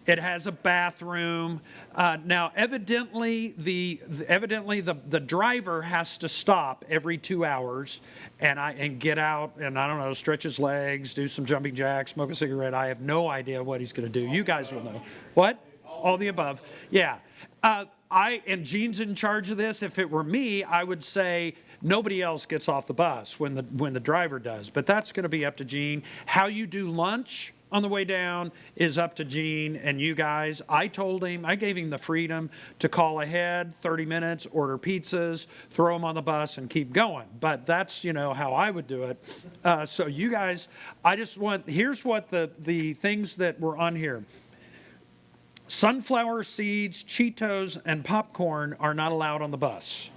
It has a bathroom. Now, evidently, the driver has to stop every 2 hours and get out and, I don't know, stretch his legs, do some jumping jacks, smoke a cigarette. I have no idea what he's going to do. You guys will know. What? All the above. Yeah. And Gene's in charge of this. If it were me, I would say nobody else gets off the bus when the driver does. But that's going to be up to Gene. How you do lunch on the way down is up to Gene and you guys. I gave him the freedom to call ahead 30 minutes, order pizzas, throw them on the bus and keep going. But that's, how I would do it. So you guys, here's what the things that were on here. Sunflower seeds, Cheetos, and popcorn are not allowed on the bus.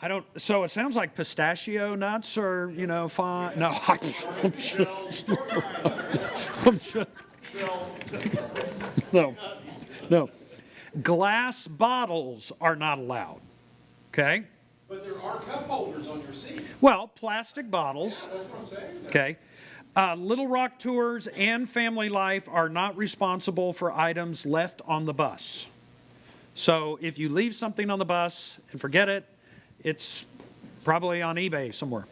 I don't, so it sounds like pistachio nuts are, you know, fine. No. No, no. Glass bottles are not allowed, okay? But there are cup holders on your seat. Well, plastic bottles, That's what I'm saying. okay? Little Rock Tours and Family Life are not responsible for items left on the bus. So if you leave something on the bus and forget it, it's probably on eBay somewhere.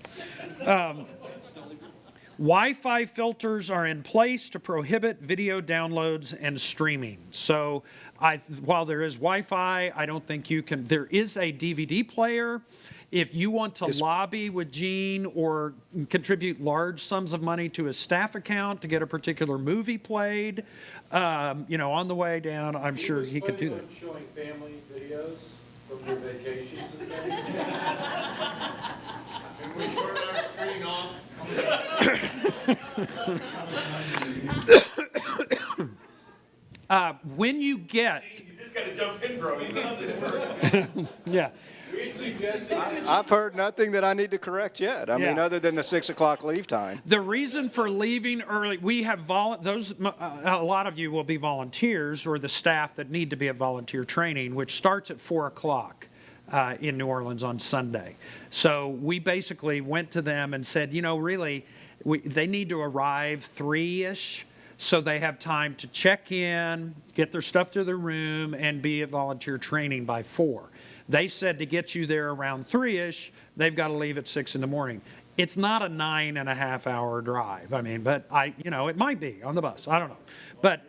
Wi-Fi filters are in place to prohibit video downloads and streaming. So while there is Wi-Fi, I don't think you can. There is a DVD player. If you want to lobby with Gene or contribute large sums of money to a staff account to get a particular movie played, you know, on the way down, I'm sure he could do that. Showing family videos from your vacations and things. And we turn our screen off. When you get, You just got to jump in, bro. You know how this works. yeah. We suggested. I've heard nothing that I need to correct yet. I mean, Yeah. other than the 6 o'clock leave time. The reason for leaving early, we have a lot of you will be volunteers or the staff that need to be at volunteer training, which starts at 4 o'clock in New Orleans on Sunday. So we basically went to them and said, you know, really, they need to arrive 3-ish so they have time to check in, get their stuff to their room, and be at volunteer training by 4. They said to get you there around 3-ish, they've got to leave at 6 in the morning. It's not a 9.5-hour drive. I mean, but you know, it might be on the bus. I don't know. But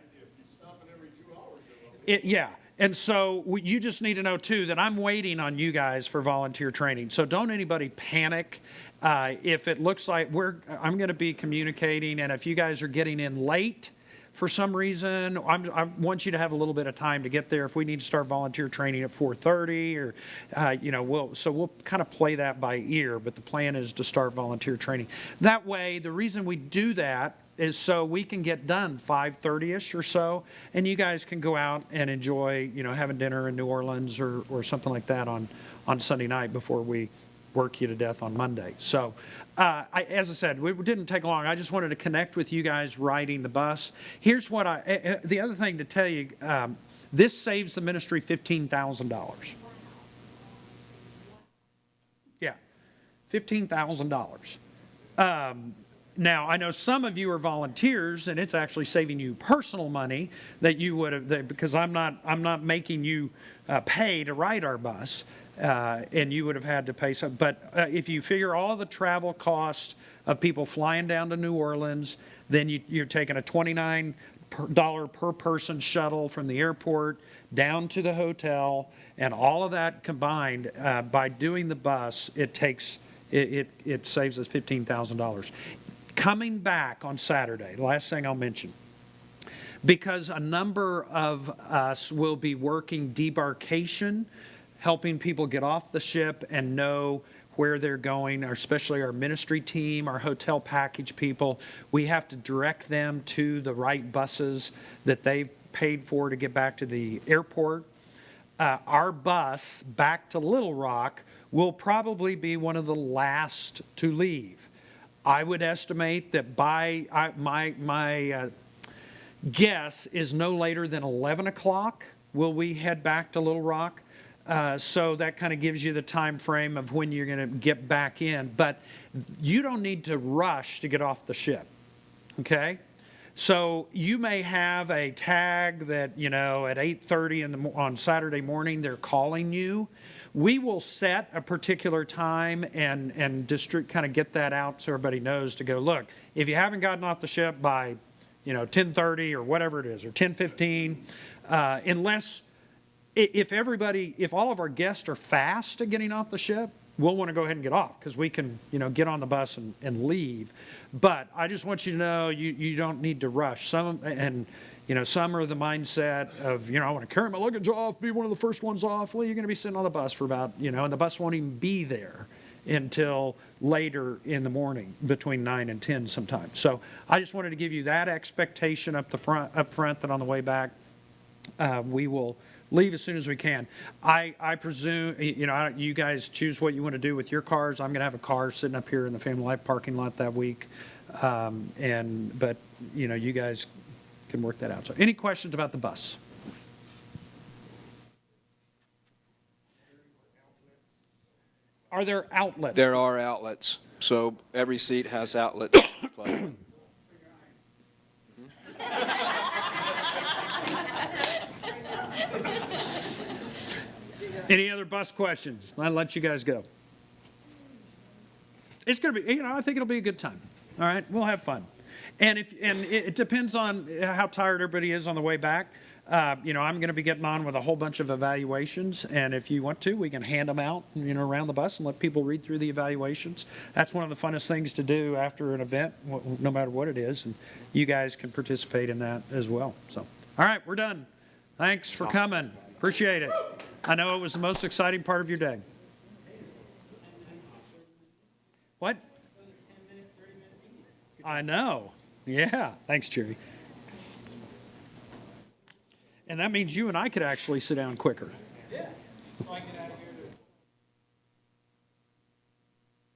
yeah. And so you just need to know too that I'm waiting on you guys for volunteer training. So don't anybody panic. If it looks like I'm going to be communicating, and if you guys are getting in late for some reason, I want you to have a little bit of time to get there. If we need to start volunteer training at 4:30, or you know, we'll kind of play that by ear. But the plan is to start volunteer training. That way, the reason we do that is so we can get done 5:30ish or so, and you guys can go out and enjoy, you know, having dinner in New Orleans or something like that on Sunday night before we work you to death on Monday. So, as I said, it didn't take long. I just wanted to connect with you guys riding the bus. Here's what the other thing to tell you, this saves the ministry $15,000. Yeah, $15,000. Now, I know some of you are volunteers, and it's actually saving you personal money that you would have, because I'm not making you pay to ride our bus. And you would have had to pay some. But if you figure all the travel costs of people flying down to New Orleans, then you're taking a $29 per person shuttle from the airport down to the hotel, and all of that combined, by doing the bus, it saves us $15,000. Coming back on Saturday, last thing I'll mention, because a number of us will be working debarkation, helping people get off the ship and know where they're going, especially our ministry team, our hotel package people. We have to direct them to the right buses that they've paid for to get back to the airport. Our bus back to Little Rock will probably be one of the last to leave. I would estimate that my guess is no later than 11 o'clock will we head back to Little Rock. So that kind of gives you the time frame of when you're going to get back in. But you don't need to rush to get off the ship, okay? So you may have a tag that, you know, at 8:30 on Saturday morning they're calling you. We will set a particular time and kind of get that out so everybody knows to go, look, if you haven't gotten off the ship by, you know, 10:30 or whatever it is, or 10:15, unless... If all of our guests are fast at getting off the ship, we'll want to go ahead and get off because we can, you know, get on the bus and leave. But I just want you to know you don't need to rush. Some are the mindset of, you know, I want to carry my luggage off, be one of the first ones off. Well, you're going to be sitting on the bus for about, you know, and the bus won't even be there until later in the morning, between 9 and 10 sometimes. So I just wanted to give you that expectation up front that on the way back, we will leave as soon as we can. I presume, you guys choose what you want to do with your cars. I'm going to have a car sitting up here in the Family Life parking lot that week. But you guys can work that out. So any questions about the bus? Are there outlets? There are outlets. So every seat has outlets. Any other bus questions? I'll let you guys go. It's going to be, I think it'll be a good time. All right, we'll have fun. And it depends on how tired everybody is on the way back. I'm going to be getting on with a whole bunch of evaluations, and if you want to, we can hand them out, around the bus and let people read through the evaluations. That's one of the funnest things to do after an event, no matter what it is, and you guys can participate in that as well. So, all right, we're done. Thanks for coming. Appreciate it. I know it was the most exciting part of your day. What? I know. Yeah. Thanks, Jerry. And that means you and I could actually sit down quicker. Yeah. So I can add